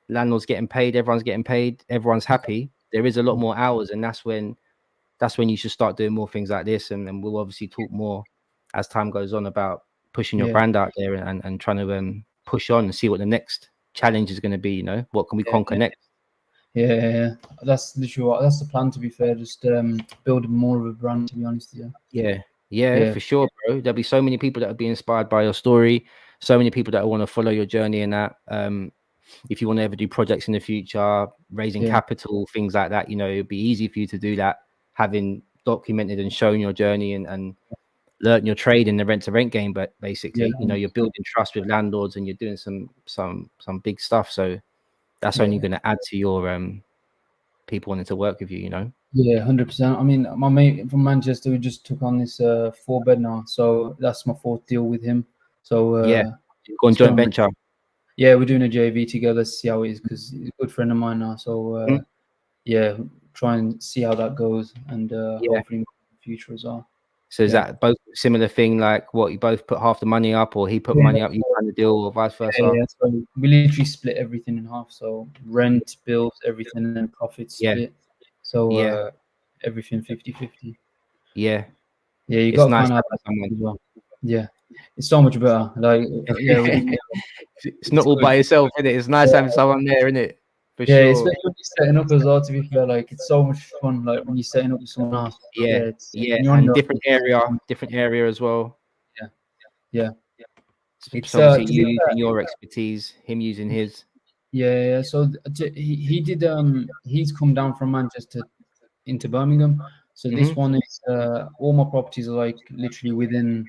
landlord's getting paid, everyone's getting paid, everyone's happy. There is a lot more hours, and that's when you should start doing more things like this. And then we'll obviously talk more as time goes on about pushing your brand out there, and trying to push on and see what the next challenge is going to be. What can we conquer next? Yeah, that's literally that's the plan. To be fair, just build more of a brand. To be honest, Yeah, for sure, bro. There'll be so many people that will be inspired by your story. So many people that want to follow your journey and that. If you want to ever do projects in the future, raising capital, things like that, it'd be easy for you to do that, having documented and shown your journey and learn your trade in the rent to rent game. But basically, you know, you're building trust with landlords and you're doing some big stuff. So that's only going to add to your people wanting to work with you, you know. Yeah, 100%. I mean, my mate from Manchester, we just took on this 4-bed now, so that's my 4th deal with him. So yeah, go on joint venture. Yeah, we're doing a JV together, see how it is, because he's a good friend of mine now. So yeah, try and see how that goes, and hopefully in the future as well. So is that both similar thing, like what, you both put half the money up, or he put money up, you find the deal, or vice versa? Yeah, so we literally split everything in half. So rent, bills, everything, and then profits split. So everything 50-50. Yeah. Yeah, you It's got nice kind of someone. well. Yeah, it's so much better. Like it's not all by yourself, is it? It's nice having someone there, isn't it? For yeah, sure. especially when you're setting up as well. To be fair, like it's so much fun. Like when you're setting up with someone else. Yeah, and different area as well. Yeah. It's obviously you using your expertise, him using his. Yeah. So he did. He's come down from Manchester into Birmingham. So this one is all my properties are like literally within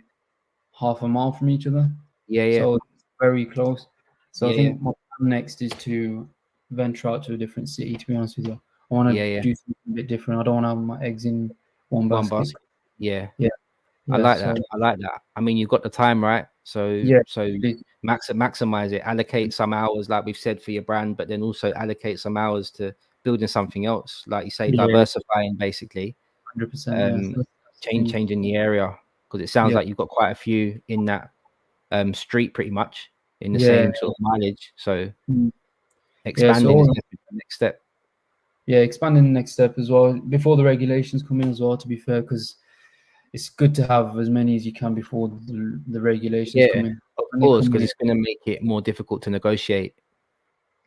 half a mile from each other. Yeah. So very close. So I think my plan next is to venture out to a different city. To be honest with you, I want to do something a bit different. I don't want to have my eggs in one basket. Yeah. I like that. I like that. I mean, you've got the time, right? So maximize it. Allocate some hours, like we've said, for your brand, but then also allocate some hours to building something else, like you say, diversifying, basically. 100%. Changing the area, because it sounds like you've got quite a few in that street, pretty much in the same sort of mileage. So expanding is definitely the next step. Yeah, expanding the next step as well before the regulations come in as well. To be fair, because it's good to have as many as you can before the regulations come in. Of course, because it's going to make it more difficult to negotiate.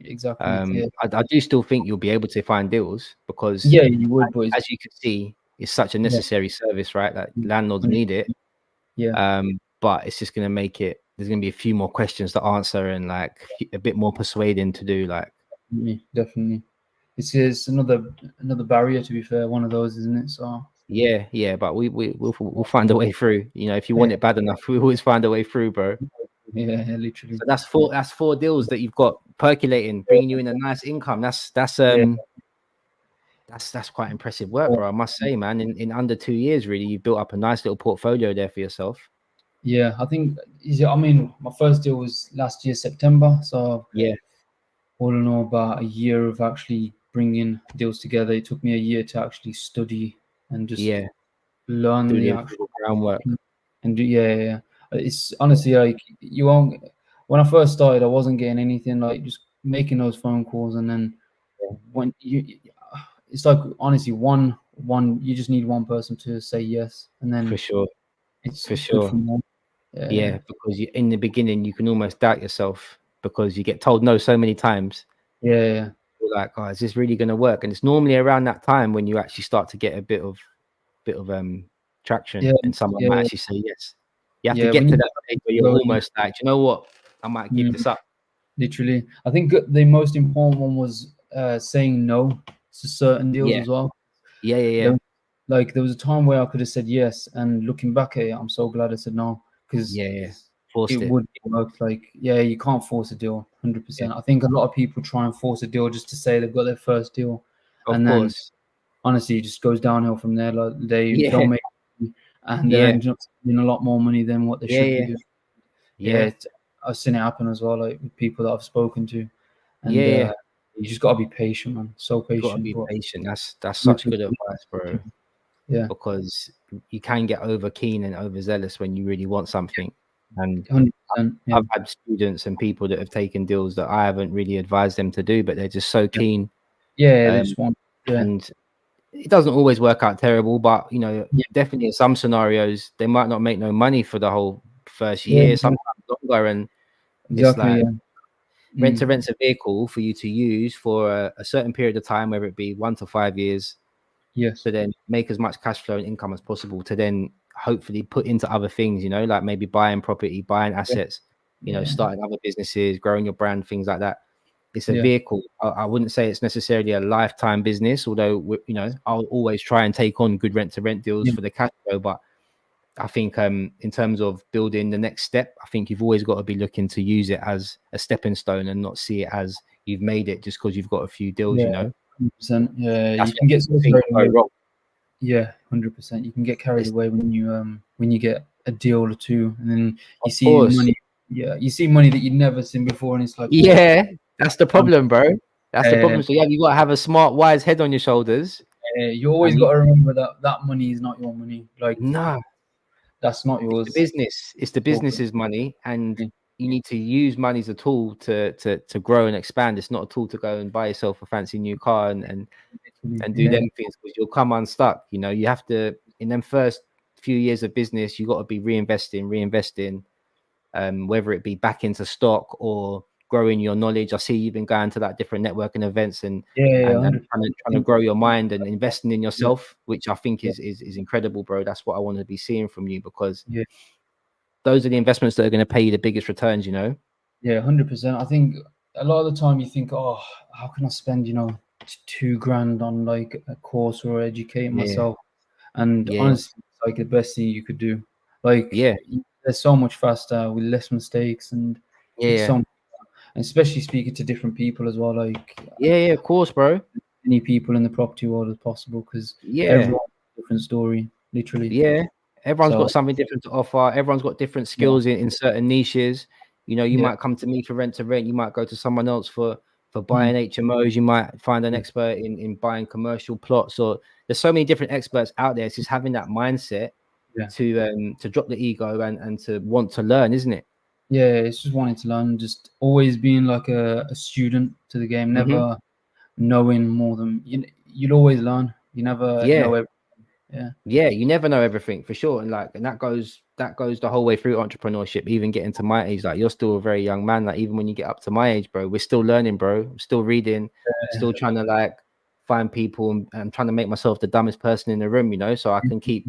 Exactly. I do still think you'll be able to find deals, because you would, but as you can see, it's such a necessary service, right? That landlords need it. But it's just going to make it. There's going to be a few more questions to answer and like a bit more persuading to do. Like definitely, it's another barrier. To be fair, one of those, isn't it? So. Yeah, but we'll find a way through. You know, if you want it bad enough, we always find a way through, bro. Yeah, literally. So that's four deals that you've got percolating, bringing you in a nice income. That's quite impressive work, bro. I must say, man. In under 2 years, really, you've built up a nice little portfolio there for yourself. Yeah, I think. I mean, my first deal was last year September, so all in all, about a year of actually bringing deals together. It took me a year to actually study and just learn the actual groundwork. And it's honestly like you won't. When I first started, I wasn't getting anything, like just making those phone calls, and then when it's like honestly one you just need one person to say yes, and then for sure Yeah, because in the beginning you can almost doubt yourself because you get told no so many times. You're like, oh, is this really going to work? And it's normally around that time when you actually start to get a bit of traction, and someone might actually say yes. You have to get to that stage where you're almost like, you know what, I might give this up. Literally, I think the most important one was saying no to certain deals as well. Like there was a time where I could have said yes, and looking back at it, I'm so glad I said no, because it would work. Like you can't force a deal, 100%. I think a lot of people try and force a deal just to say they've got their first deal, then honestly it just goes downhill from there. Like they don't make money, and they're ending up spending a lot more money than what they should be doing. I've seen it happen as well, like with people that I've spoken to, and you just got to be patient, man. So patient. You got to be patient. That's such good advice, bro. Yeah, because you can get over keen and overzealous when you really want something. And 100%, I've had students and people that have taken deals that I haven't really advised them to do, but they're just so keen. They just want. And it doesn't always work out terrible, but you know, definitely in some scenarios they might not make no money for the whole first year, sometimes longer. And it's like rent to rent's a vehicle for you to use for a certain period of time, whether it be 1 to 5 years. So then make as much cash flow and income as possible to then hopefully put into other things, you know, like maybe buying property, buying assets, you know, starting other businesses, growing your brand, things like that. it's a vehicle. I wouldn't say it's necessarily a lifetime business, although you know, I'll always try and take on good rent to rent deals for the cash flow. But I think in terms of building the next step, I think you've always got to be looking to use it as a stepping stone and not see it as you've made it just because you've got a few deals, you know. 100%. Yeah, That's you can get what things go wrong. Yeah, 100%. You can get carried away when you get a deal or two, and then you see money. Yeah, you see money that you've never seen before, and it's like, yeah, that's the problem, bro. That's the problem. So you got to have a smart, wise head on your shoulders. You always got to remember that money is not your money. Like, nah, that's not yours. It's the business. It's the business's money, and you need to use money as a tool to grow and expand. It's not a tool to go and buy yourself a fancy new car and do them things, because you'll come unstuck. You know, you have to, in them first few years of business, you got to be reinvesting, whether it be back into stock or growing your knowledge. I see you've been going to that different networking events and trying to grow your mind and investing in yourself, which I think is incredible, bro. That's what I want to be seeing from you, because those are the investments that are going to pay you the biggest returns, you know. 100%. I think a lot of the time you think, oh, how can I spend, you know, $2,000 on like a course or educate myself? And honestly, it's like the best thing you could do. Like, they're so much faster with less mistakes, and and especially speaking to different people as well. Like, of course, bro. Many people in the property world as possible, because everyone's a different story, literally. Everyone's got something different to offer. Everyone's got different skills in certain niches. You know, you might come to me for rent to rent. You might go to someone else for buying HMOs. You might find an expert in buying commercial plots. Or there's so many different experts out there. It's just having that mindset to drop the ego and to want to learn, isn't it? Yeah, it's just wanting to learn, just always being like a student to the game, never knowing more than you'd always learn. You never know everything. You never know everything, for sure. And that goes the whole way through entrepreneurship, even getting to my age. Like, you're still a very young man. Like, even when you get up to my age, bro, we're still learning, bro. I'm still reading, still trying to like find people, and trying to make myself the dumbest person in the room, you know, so I can keep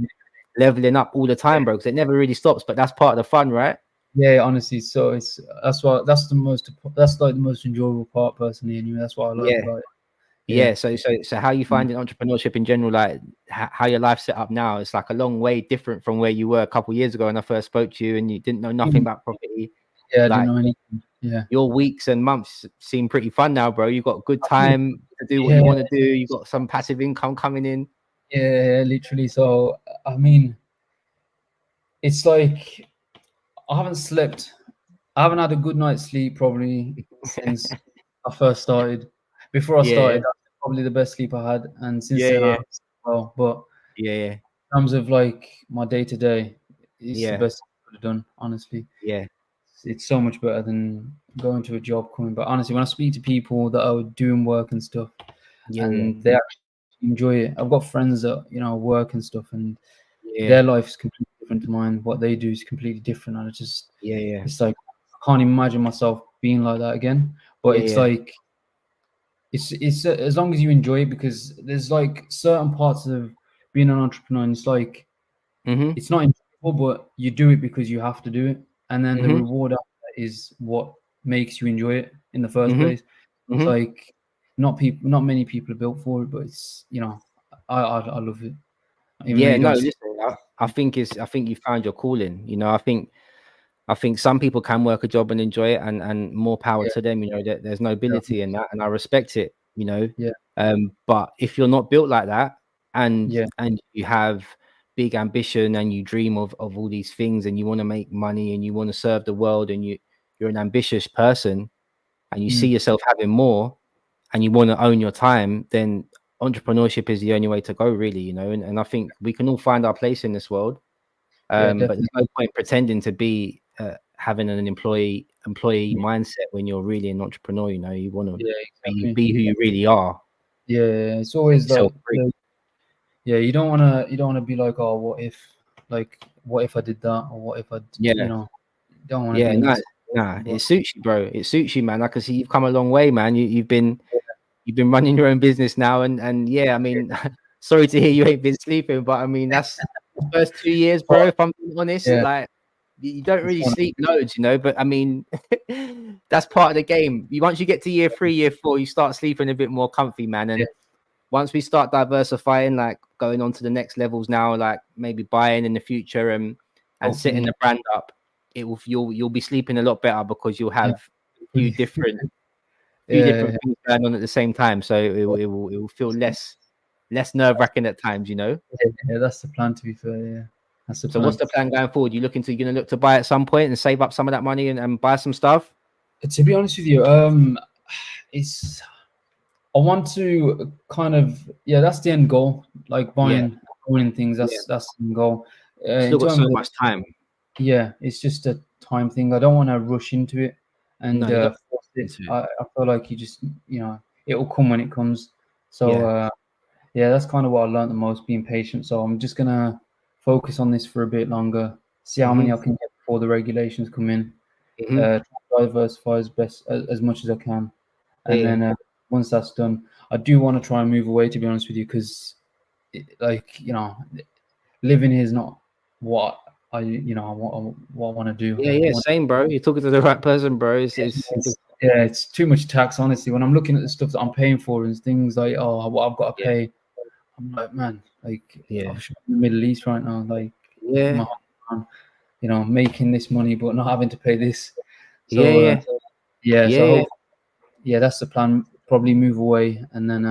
leveling up all the time, bro, because it never really stops. But that's part of the fun, right? Yeah, honestly. So that's the most enjoyable part, personally, anyway. That's what I like about it. So how you finding entrepreneurship in general, like how your life's set up now? It's like a long way different from where you were a couple of years ago when I first spoke to you, and you didn't know nothing about property. I didn't know anything. Your weeks and months seem pretty fun now, bro. You got good time to do what you want to do. You got some passive income coming in. Yeah, literally. So I mean, it's like I haven't slept. I haven't had a good night's sleep probably since I first started. Before I started, that's probably the best sleep I had, and since then, well. But in terms of like my day to day, it's the best I could have done, honestly. It's so much better than going to a job, coming back. Honestly, when I speak to people that are doing work and stuff, and they actually enjoy it. I've got friends that, you know, work and stuff, and their life's completely different to mine. What they do is completely different, and it's like I can't imagine myself being like that again. But it's like it's as long as you enjoy it, because there's like certain parts of being an entrepreneur, and it's like it's not enjoyable, but you do it because you have to do it, and then the reward after that is what makes you enjoy it in the first place. It's like not many people are built for it, but it's, you know, I love it. Listen, I think you found your calling. You know, I think some people can work a job and enjoy it, and more power to them. You know, that there's nobility in that, and I respect it. You know, but if you're not built like that, and you have big ambition, and you dream of all these things, and you want to make money, and you want to serve the world, and you're an ambitious person, and you see yourself having more, and you want to own your time, then entrepreneurship is the only way to go, really. You know, and I think we can all find our place in this world. But there's no point pretending to be having an employee mindset when you're really an entrepreneur. You know, you want to be who you really are. It's always like you don't want to be like, oh, what if I did that, or what if I you know, don't want to be nah, it suits you, bro. It suits you, man. I can see you've come a long way, man. You've been running your own business now, and I mean, sorry to hear you ain't been sleeping, but I mean, that's the first 2 years, bro. If I'm being honest, like You don't It's really one of sleep loads, you know, but I mean, that's part of the game. Once you get to year 3, year 4, you start sleeping a bit more comfy, man. yeah, And once we start diversifying, like going on to the next levels now, like maybe buying in the future and setting hopefully, the brand up, you'll be sleeping a lot better because you'll yeah, have a few yeah, different things going on at the same time. So it will feel less nerve-wracking at times, you know. yeah, that's the plan. To be fair, yeah, that's the So what's plan. the plan going forward? You gonna look to buy at some point and save up some of that money and buy some stuff? To be honest with you, it's I want to kind of yeah, that's the end goal. Like Yeah, owning things. yeah. That's the end goal. In Still got so terms of much time. yeah, it's just a time thing. I don't want to rush into it No, and you don't force it. into it. I feel like you just it will come when it comes. So Yeah. yeah, that's kind of what I learned the most, being patient. So I'm just gonna focus on this for a bit longer, see how many Hmm. I can get before the regulations come in. Hmm. Diversify as much as I can, and Yeah. then once that's done, I do want to try and move away. To be honest with you, because like living here is not what what I want to do. Yeah, yeah, same, bro. You're talking to the right person, bro. Yeah, it's too much tax. Honestly, when I'm looking at the stuff that I'm paying for and things like what I've got to yeah, pay, I'm like, man, like yeah, I'm in the Middle East right now, like yeah, my making this money but not having to pay this. yeah, So yeah, yeah, yeah, so yeah, yeah, that's the plan. Probably move away and then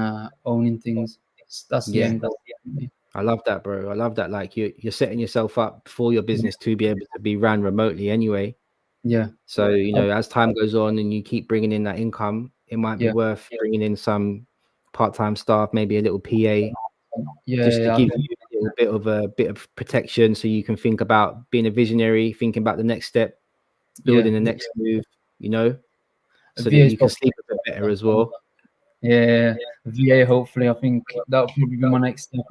owning things. That's the yeah. end. That's the end. I love that, bro. I love that. Like you're setting yourself up for your business to be able to be ran remotely anyway. Yeah, So, as time goes on and you keep bringing in that income, it might be yeah, worth bringing in some part-time staff, maybe a little PA, yeah, just to yeah. give you a little bit of protection so you can think about being a visionary, thinking about the next step, Yeah. building the next move, A so that VA is you can probably sleep a bit better as well. yeah, VA. Hopefully, I think that'll probably be my next step.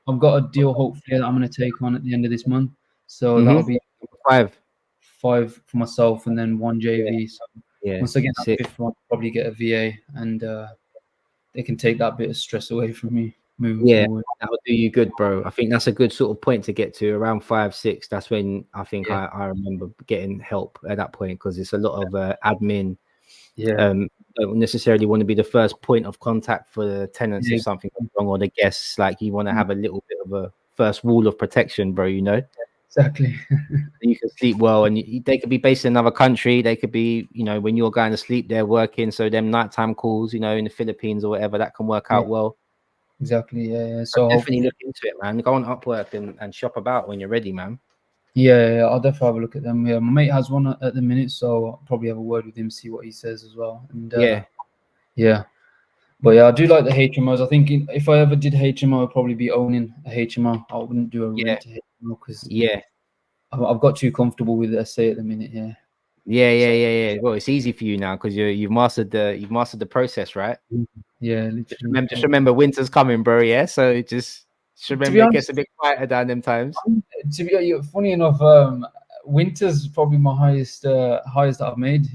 I've got a deal hopefully that I'm going to take on at the end of this month. So that'll Mm-hmm. be 5. 5 for myself and then 1 Yeah, JV. So yeah, once I get that sick. 5th one, I'll probably get a VA and they can take that bit of stress away from me moving Yeah, forward. that'll do you good, bro. I think that's a good sort of point to get to around 5, 6. That's when I think Yeah, I remember getting help at that point because it's a lot of admin. yeah, Don't necessarily want to be the first point of contact for the tenants yeah, if something goes wrong or the guests. Like you want to have a little bit of a first wall of protection, bro. exactly. You can sleep well, and they could be based in another country. They could be, when you're going to sleep, they're working. So them nighttime calls, in the Philippines or whatever, that can work Yeah, out well. exactly. Yeah. But So definitely hopefully, look into it, man. Go on Upwork and shop about when you're ready, man. yeah, I'll definitely have a look at them. Yeah, my mate has one at the minute, so I'll probably have a word with him, see what he says as well. And Yeah, yeah, but yeah, I do like the HMOs. I think if I ever did HMO, I'd probably be owning a HMO. I wouldn't do a yeah, rent to HMO because yeah, I've got too comfortable with it. Say at the minute, yeah. yeah, yeah, So yeah, yeah. Well, it's easy for you now because you've mastered the process, right? yeah, Just literally. remember, just remember, winter's coming, bro. Yeah, so just To be remember, it gets honest, a bit quieter down them times. funny enough, winter's probably my highest that I've made.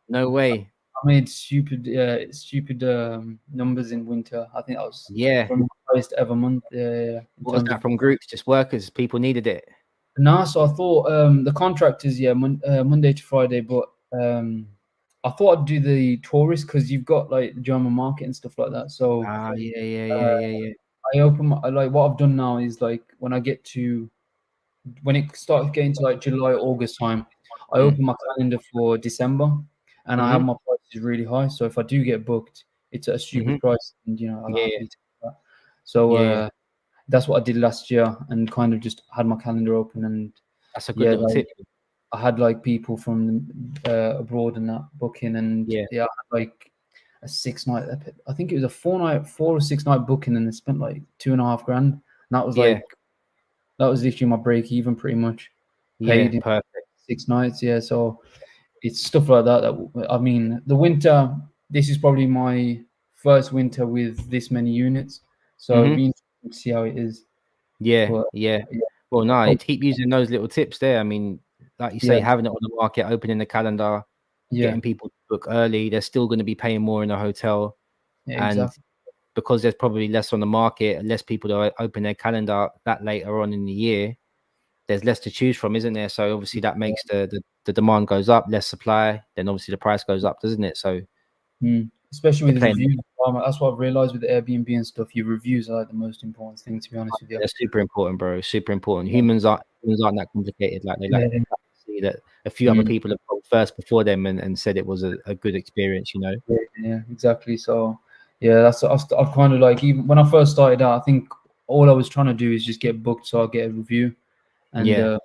No way. I made stupid numbers in winter. I think that was Yeah. from my highest ever month. In What was terms that of from groups? Just workers, people needed it. no, so I thought the contractors, Monday to Friday, but I thought I'd do the tourists because you've got like the German market and stuff like that. So Ah, yeah, yeah, yeah, yeah, yeah. I open like what I've done now is like when it starts getting to like July, August time, I Mm. open my calendar for December and I have Mhm. my prices really high. So if I do get booked, it's at a Mhm. stupid price and I'll Yeah, happily take that. So yeah, yeah. that's what I did last year and kind of just had my calendar open and That's a good yeah, little like tip. I had like people from abroad and that booking and Yeah, yeah, I had like a 6 night, I think it was a 4 or 6 night booking and they spent like 2.5 grand. And that was yeah, like, that was literally my break even pretty much yeah. paid in Perfect. 6 nights. Yeah. So it's stuff like that. I mean, the winter, this is probably my first winter with this many units. So it'd Mhm. be interesting to see how it is. Yeah, But yeah. yeah, Well, no, hope, keep using those little tips there. I mean, like you say, yeah, having it on the market, opening the calendar, yeah, getting people to book early. They're still going to be paying more in a hotel, yeah, and exactly. because there's probably less on the market, less people that open their calendar that later on in the year. there's less to choose from, isn't there? So obviously that makes the demand goes up, less supply, then obviously the price goes up, doesn't it? So especially they're with playing. reviews. That's what I've realized with Airbnb and stuff. Your reviews are like the most important thing, to be honest with you. They're super important, bro. Super important. Humans aren't that complicated. Like they like to see that a few other people have gone first before them and said it was a good experience, you know. Yeah, exactly. So yeah, I've kind of like, even when I first started out, I think all I was trying to do is just get booked so I'll get a review. And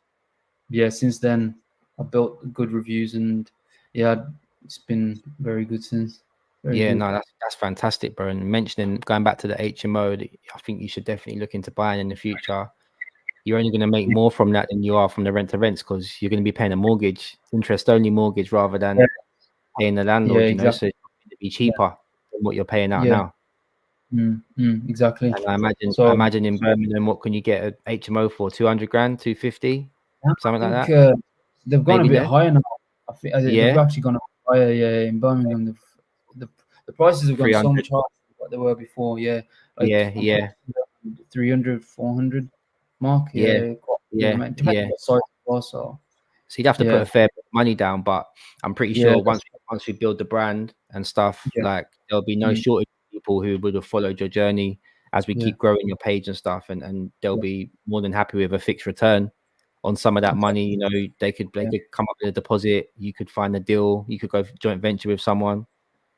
since then I've built good reviews, and yeah, it's been very good since. Very good. No, that's fantastic, bro. And mentioning going back to the HMO, I think you should definitely look into buying in the future. You're only going to make more from that than you are from the rent to rents, because you're going to be paying a mortgage, interest only mortgage, rather than paying the landlord. Yeah, You know, exactly. so it's going to be cheaper than what you're paying out Yeah. now. Exactly. And I So imagine in Birmingham, what can you get an HMO for? 200 grand, 250, something like that. they've gone Maybe a bit less. higher now. I think they've Yeah, actually gone higher. Yeah, in Birmingham, the prices have gone so 300. much higher than what they were before. Yeah, like Yeah. 300, 400 mark. Yeah, Yeah, yeah, man, depending yeah. on what size it was. So So you'd have to put yeah, a fair bit of money down, but I'm pretty yeah, sure once we build the brand and stuff, yeah, like there'll be no mm, shortage of people who would have followed your journey as we yeah, keep growing your page and stuff, and they'll yeah, be more than happy with a fixed return on some of that money. You know, they could come up with a deposit. You could find a deal. You could go for joint venture with someone.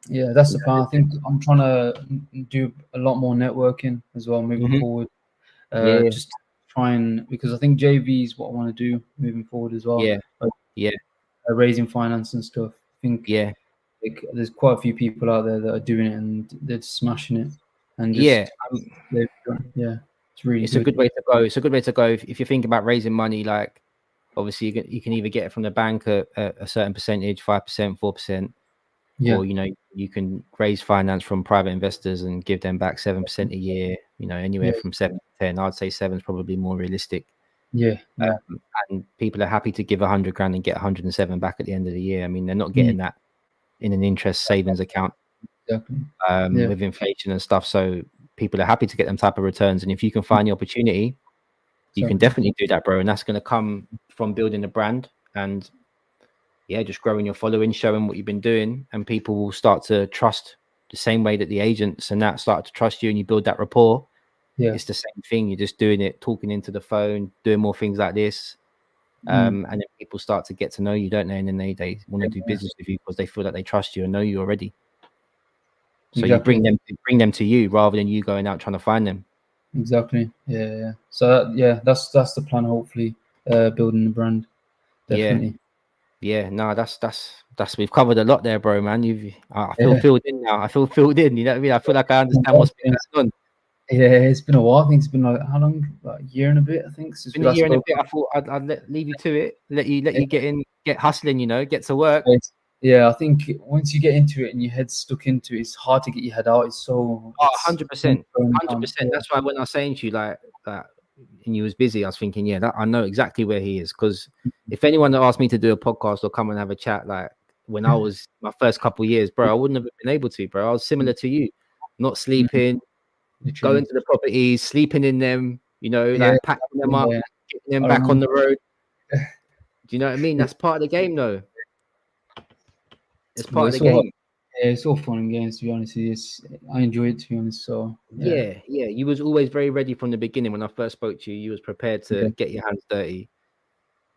yeah. That's the plan. I think I'm trying to do a lot more networking as well moving Mm-hmm. forward. Yeah, Just try and, because I think JV is what I want to do moving forward as well. yeah, Like, yeah, raising finance and stuff. I think yeah, like there's quite a few people out there that are doing it and they're smashing it, and yeah. just yeah, it's really It's a good. good way to go. It's a good way to go if you're thinking about raising money. Like, obviously, you can either get it from the bank at a certain percentage, 5%, 4%, Yeah, or you can raise finance from private investors and give them back 7% a year. Anywhere yeah, from 7 to 10. I'd say 7 is probably more realistic. yeah. And people are happy to give 100 grand and get 107 back at the end of the year. I mean, they're not Mm, getting that in an interest savings account exactly. Yeah, with inflation and stuff. So people are happy to get them type of returns. And if you can find the opportunity, you can exactly. definitely do that, bro. And that's going to come from building a brand and just growing your following, showing what you've been doing, and people will start to trust the same way that the agents and that start to trust you, and you build that rapport. Yeah, It's the same thing. You're just doing it, talking into the phone, doing more things like this. And then people start to get to know you, don't they? And then they want to do business with you because they feel that they trust you and know you already. So you exactly. bring them to you rather than you going out trying to find them. Exactly. Yeah. So that's the plan. Hopefully, building the brand. Definitely. No, that's we've covered a lot there, bro, man. I feel filled in now. I feel filled in. You know what I mean? I feel like I understand what's been going on. Yeah, it's been a while. I think it's been like, how long? About a year and a bit, I think, since Been we a last year and a spoke. bit. I thought I'd leave you to it. Let you get hustling. Get to work. Yeah, I think once you get into it and your head's stuck into it, it's hard to get your head out. It's so. 100%, 100%. That's why when I was saying to you like that, and you was busy, I was thinking, that I know exactly where he is. Because if anyone asked me to do a podcast or come and have a chat, like when I was my first couple of years, bro, I wouldn't have been able to, bro. I was similar to you, not sleeping, going to the properties, sleeping in them, like packing them up, getting them back on the road. Do you know what I mean? That's part of the game, though. It's part of the game. Yeah, it's all fun and games, to be honest. I enjoy it, to be honest. So yeah. You was always very ready from the beginning. When I first spoke to you, you was prepared to get your hands dirty.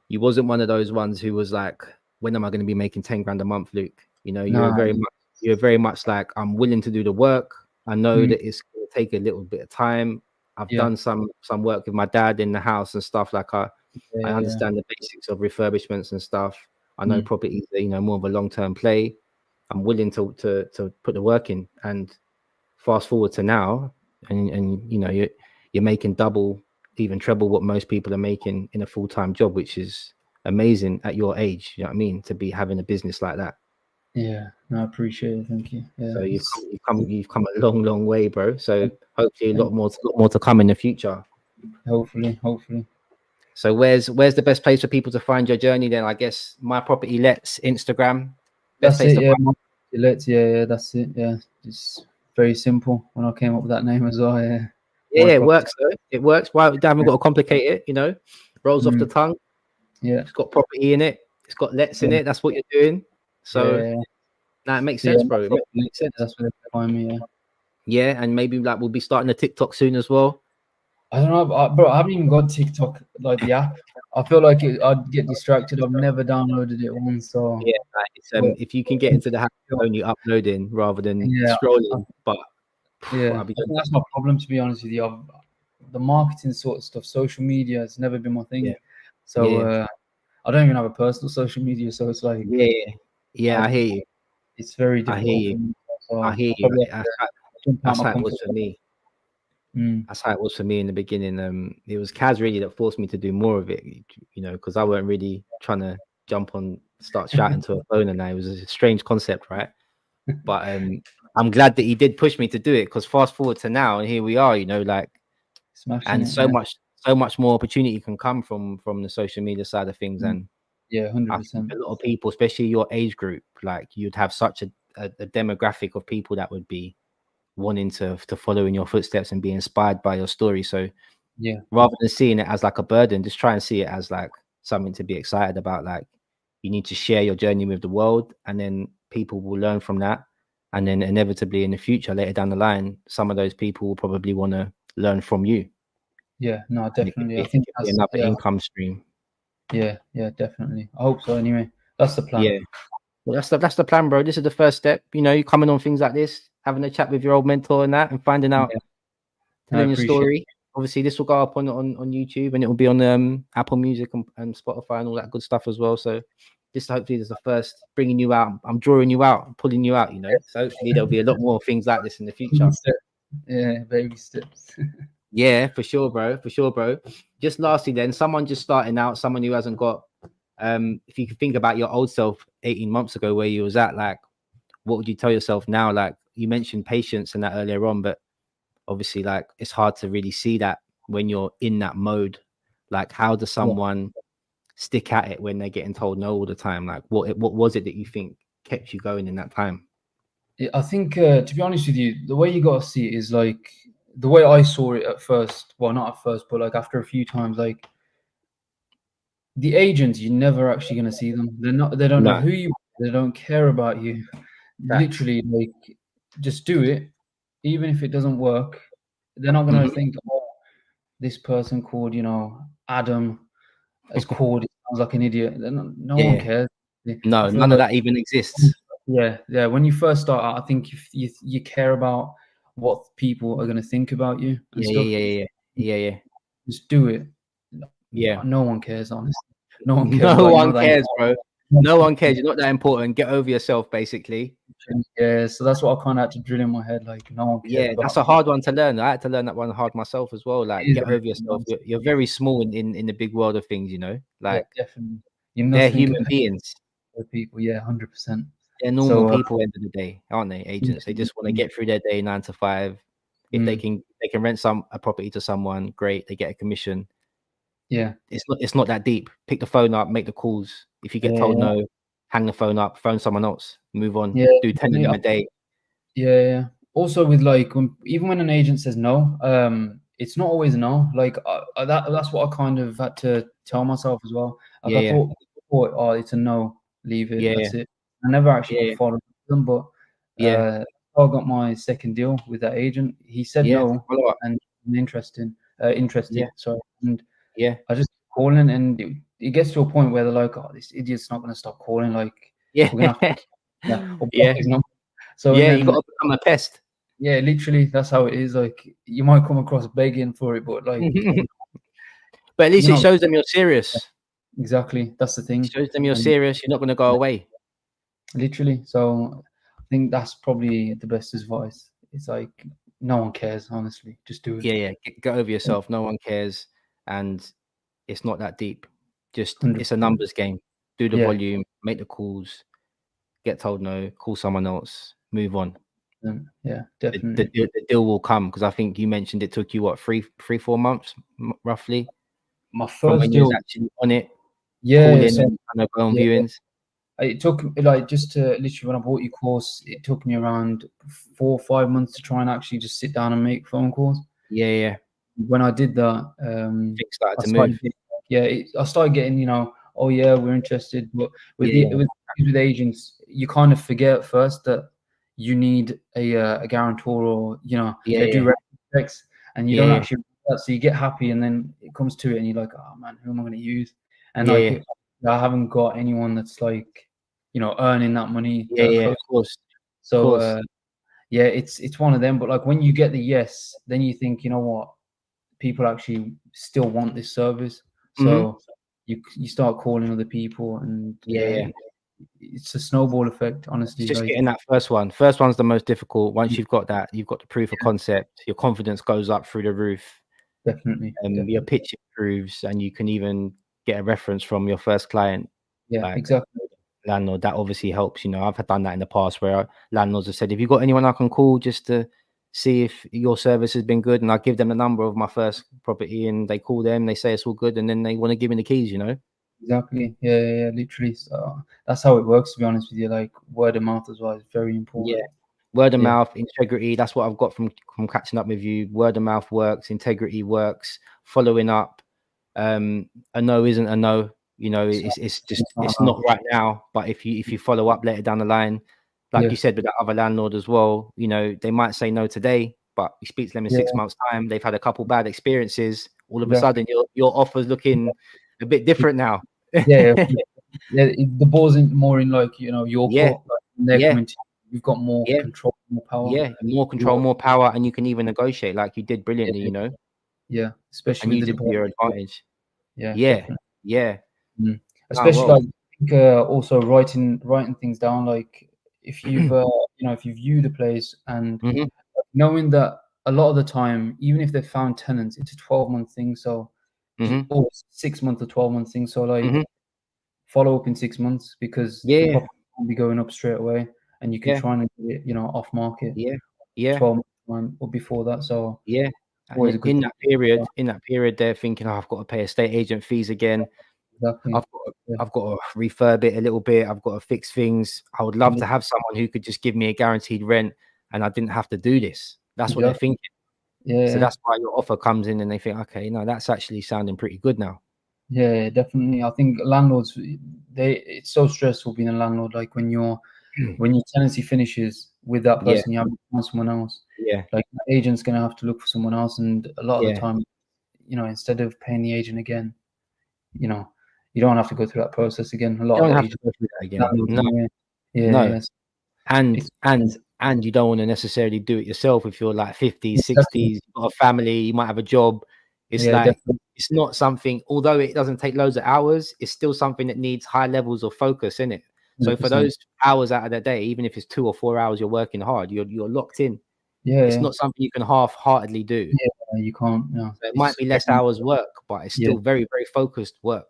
You wasn't one of those ones who was like, when am I going to be making 10 grand a month, Luke? You're very much like, I'm willing to do the work. I know that it's going to take a little bit of time. I've done some work with my dad in the house and stuff. Like I understand the basics of refurbishments and stuff. I know properties are, more of a long-term play. I'm willing to put the work in. And fast forward to now, and you're making double, even treble what most people are making in a full-time job, which is amazing at your age. You know what I mean? To be having a business like that. Yeah, no, I appreciate it. Thank you. Yeah, So you've come a long way, bro. So hopefully a lot more to come in the future. Hopefully. So where's the best place for people to find your journey then? I guess My Property Let's Instagram. That's it. Yeah, that's it. Yeah, it's very simple. When I came up with that name as well. Yeah, it works though. It works. Why we haven't got to complicate it, rolls off the tongue. Yeah, It's got property in it. It's got lets in it. That's what you're doing. So it makes sense, bro. It makes sense. That's what they find me. Yeah, and maybe like we'll be starting a TikTok soon as well. I don't know, bro. I haven't even got TikTok, like the app. I feel like I'd get distracted. I've never downloaded it once. So yeah, it's, if you can get into the habit of only uploading rather than scrolling, but I think that's my problem, to be honest with you. The marketing sort of stuff, social media has never been my thing. So I don't even have a personal social media. So it's like I hear you. It's very difficult. I hear you. For me, so I hear you. That's how it was for me. That's how it was for me in the beginning. It was Kaz really that forced me to do more of it, you know, because I weren't really trying to jump on, start shouting to a phone, and that it was a strange concept, right? But I'm glad that he did push me to do it, because fast forward to now, and here we are, you know, like, and so much more opportunity can come from the social media side of things, and 100%. A lot of people, especially your age group, like you'd have such a demographic of people that would be wanting to follow in your footsteps and be inspired by your story. So rather than seeing it as like a burden, just try and see it as like something to be excited about. Like, you need to share your journey with the world, and then people will learn from that, and then inevitably in the future, later down the line, some of those people will probably want to learn from you. No, definitely. I think that's another income stream. Yeah, definitely. I hope so. Anyway, that's the plan. Well, that's the plan, bro. This is the first step. You know, you coming on things like this, having a chat with your old mentor and that, and finding out, telling your story. Obviously, this will go up on YouTube, and it will be on Apple Music and Spotify and all that good stuff as well. So this hopefully is the first, bringing you out. I'm drawing you out, pulling you out. You know, so hopefully there'll be a lot more things like this in the future. Yeah, baby steps. Yeah, for sure, bro. For sure, bro. Just lastly, then, someone just starting out, someone who hasn't got. If you could think about your old self 18 months ago, where you was at, like, what would you tell yourself now? Like, you mentioned patience and that earlier on, but obviously, like, it's hard to really see that when you're in that mode. Like, how does someone stick at it when they're getting told no all the time? Like, what was it that you think kept you going in that time? I think, to be honest with you, the way you got to see it is like the way I saw it at first. Well, not at first, but like after a few times, like, the agents, you're never actually going to see them. They don't know who you are. They don't care about you. Literally, like, just do it. Even if it doesn't work, they're not going to think, oh, this person called, Adam has called. It sounds like an idiot. No one cares. No, none of that even exists. Yeah. When you first start out, I think you care about what people are going to think about you and stuff. Yeah. Just do it. Yeah. No one cares, honestly. No one cares. No one cares, bro. No one cares. You're not that important. Get over yourself, basically. Yeah, so that's what I kind of had to drill in my head. Like, no one cares. Yeah, that's a hard one to learn. I had to learn that one hard myself as well. Like, get over yourself. You're very small in the big world of things, you know. Like, definitely. They're human beings. People, 100%. They're normal people at the end of the day, aren't they? Agents. They just want to get through their day 9 to 5. If they can rent a property to someone, great. They get a commission. Yeah, it's not that deep. Pick the phone up, make the calls. If you get told no, hang the phone up, phone someone else, move on. Do 10 of them a day. Yeah. Also, with like, even when an agent says no, it's not always no. Like, that's what I kind of had to tell myself as well. Like, I thought, oh, it's a no, leave it. That's it. I never actually followed them, but I got my second deal with that agent. He said no, and I'm interested. Sorry, and I just keep calling, and it gets to a point where they're like, "Oh, this idiot's not going to stop calling." Like, we're gonna have to, So you got to become a pest. Yeah, literally, that's how it is. Like, you might come across begging for it, but like, but at least it shows them you're serious. Exactly, that's the thing. It shows them you're serious. You're not going to go away. Literally. So I think that's probably the best advice. It's like, no one cares, honestly. Just do it. Yeah. Get over yourself. No one cares, and it's not that deep. Just 100%. It's a numbers game. Do the volume, make the calls, get told no, call someone else, move on. Yeah, definitely. The deal will come, because I think you mentioned it took you what 3-4 months roughly. My first deal was actually on it. Yeah, so, and go on viewings. It took like just to literally, when I bought your course, it took me around 4 or 5 months to try and actually just sit down and make phone calls. Yeah. When I did that, things started to move. I started getting, you know, oh yeah, we're interested, but with Yeah. with agents, you kind of forget at first that you need a guarantor, or you know, they do reference checks, and you don't Yeah. actually do that, so you get happy, and then it comes to it, and you're like, oh man, who am I going to use? And Yeah. like, I haven't got anyone that's like, you know, earning that money Yeah. Yeah. Of close. course. Of So course. yeah, it's one of them. But like when you get the yes, then you think, you know what, people actually still want this service. So you start calling other people, and Yeah. it's a snowball effect, honestly. Just Like getting that first one. First one's the most difficult. Once you've got that, you've got the proof of concept. Your confidence goes up through the roof. definitely. Your pitch improves, and you can even get a reference from your first client, Yeah, like exactly. landlord. That obviously helps. You know, I've done that in the past where landlords have said, "Have you got anyone I can call just to see if your service has been good?" And I give them the number of my first property, and they call them. They say it's all good, and then they want to give me the keys. You know. Exactly. Yeah, literally. So that's how it works, to be honest with you. Like word of mouth as well is very important. Yeah. Word of Yeah. mouth, integrity. That's what I've got from catching up with you. Word of mouth works. Integrity works. Following up. A no isn't a no. You know, it's just it's not right now. But if you follow up later down the line, like you said with that other landlord as well, you know, they might say no today, but you speak to them in 6 months' time. They've had a couple bad experiences. All of a sudden, your offer's looking a bit different now. Yeah, the ball's more in, like, you know, your Yeah, court. Like, when they're yeah, coming to you, you've got more yeah, control, more power. yeah. More control, more power, and you can even negotiate like you did brilliantly. Yeah, You know, yeah, especially and with use the it to your deposit. advantage. Yeah, Yeah, definitely. yeah. Oh Especially well. like, I think, also writing things down. Like if you've you know, if you view the place, and hmm knowing that a lot of the time, even if they've found tenants, it's a 12-month thing. So hmm or 6 month or 12-month thing. So like hmm follow up in 6 months, because the Yeah, property won't be going up straight away, and you can yeah, try and get it, you know, off market yeah, yeah. 12 months time or before that. So Yeah, and always a good in thing. that period, they're thinking, "Oh, I've got to pay estate agent fees again. Exactly. I've got to, Yeah. I've got to refurb it a little bit. I've got to fix things. I would love to have someone who could just give me a guaranteed rent, and I didn't have to do this." That's what they're Exactly. thinking. So Yeah. that's why your offer comes in, and they think, "Okay, no, that's actually sounding pretty good now." Yeah, definitely. I think landlords, it's so stressful being a landlord. Like when your tenancy finishes with that Yeah, person, you have to find someone else. yeah, Like the agent's gonna have to look for someone else, and a lot of the yeah. time, you know, instead of paying the agent again, you know, you don't have to go through that process again. A lot You of don't the have to agents, go through that again. landlords No, anyway. Yeah, no. yes. And It's and and you don't want to necessarily do it yourself if you're like 50s, exactly. 60s, you've got a family, you might have a job. It's Yeah, like definitely. it's not something, although it doesn't take loads of hours, it's still something that needs high levels of focus in it. So for 100%. those hours out of the day, even if it's 2 or 4 hours you're working hard, you're locked in. Yeah, It's yeah. not something you can half-heartedly do. Yeah, you can't, no. So it might It's be less hours work, but it's yeah, still very, very focused work.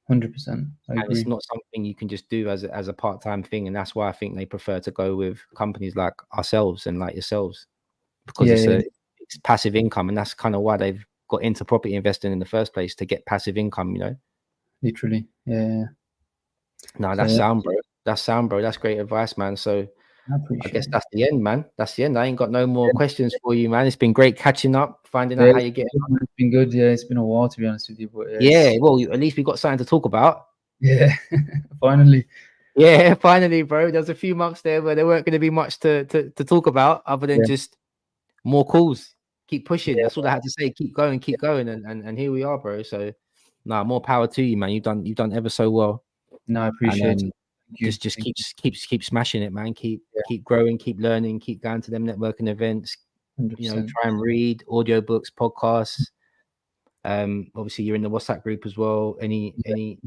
100%. I And it's agree. not something you can just do as a part-time thing. And that's why I think they prefer to go with companies like ourselves and like yourselves, because Yeah, it's yeah, it's passive income, and that's kind of why they've got into property investing in the first place, to get passive income. You know, literally. Yeah, yeah. no, So that's yeah, sound, bro. That's sound, bro. That's great advice, man. So I I appreciate guess it. that's the end, man. That's the end. I ain't got no more questions for you, man. It's been great catching up, finding Yeah, out how you get. it's been good. Yeah, it's been a while, to be honest with you, but yeah, Yeah, well, at least we got something to talk about. yeah, finally. Yeah, finally, bro. There's a few months there where there weren't going to be much to talk about other than Yeah, just more calls. Keep pushing. yeah. That's all I had to say. Keep going, and here we are, bro. So, nah, more power to you, man. You've done ever so well, No, I and appreciate it. Thank you. just Thank keep smashing it, man. Keep you. keep growing, keep learning, keep going to them networking events. Yeah, You know, 100%. try and read audiobooks, podcasts. Obviously, you're in the WhatsApp group as well. Any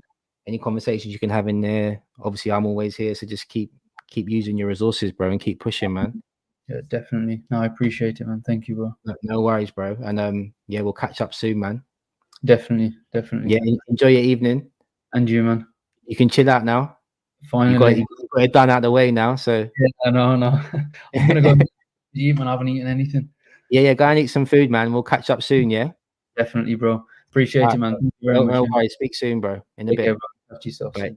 conversations you can have in there. Obviously, I'm always here, so just keep using your resources, bro, and keep pushing, man. Yeah, definitely. No, I appreciate it, man. Thank you, bro. No worries, bro. And yeah, we'll catch up soon, man. Definitely, definitely. Yeah, enjoy your evening. And you, man. You can chill out now. Finally. You got it done out the way now. So Yeah, no. I'm gonna go eat, man. I haven't eaten anything. yeah, go and eat some food, man. We'll catch up soon. Yeah. Definitely, bro. Appreciate All it, right, man. bro. Thank you very much. No Yeah. worries. Speak soon, bro. In a Take care, bit. bro. Talk to yourself Bye. soon.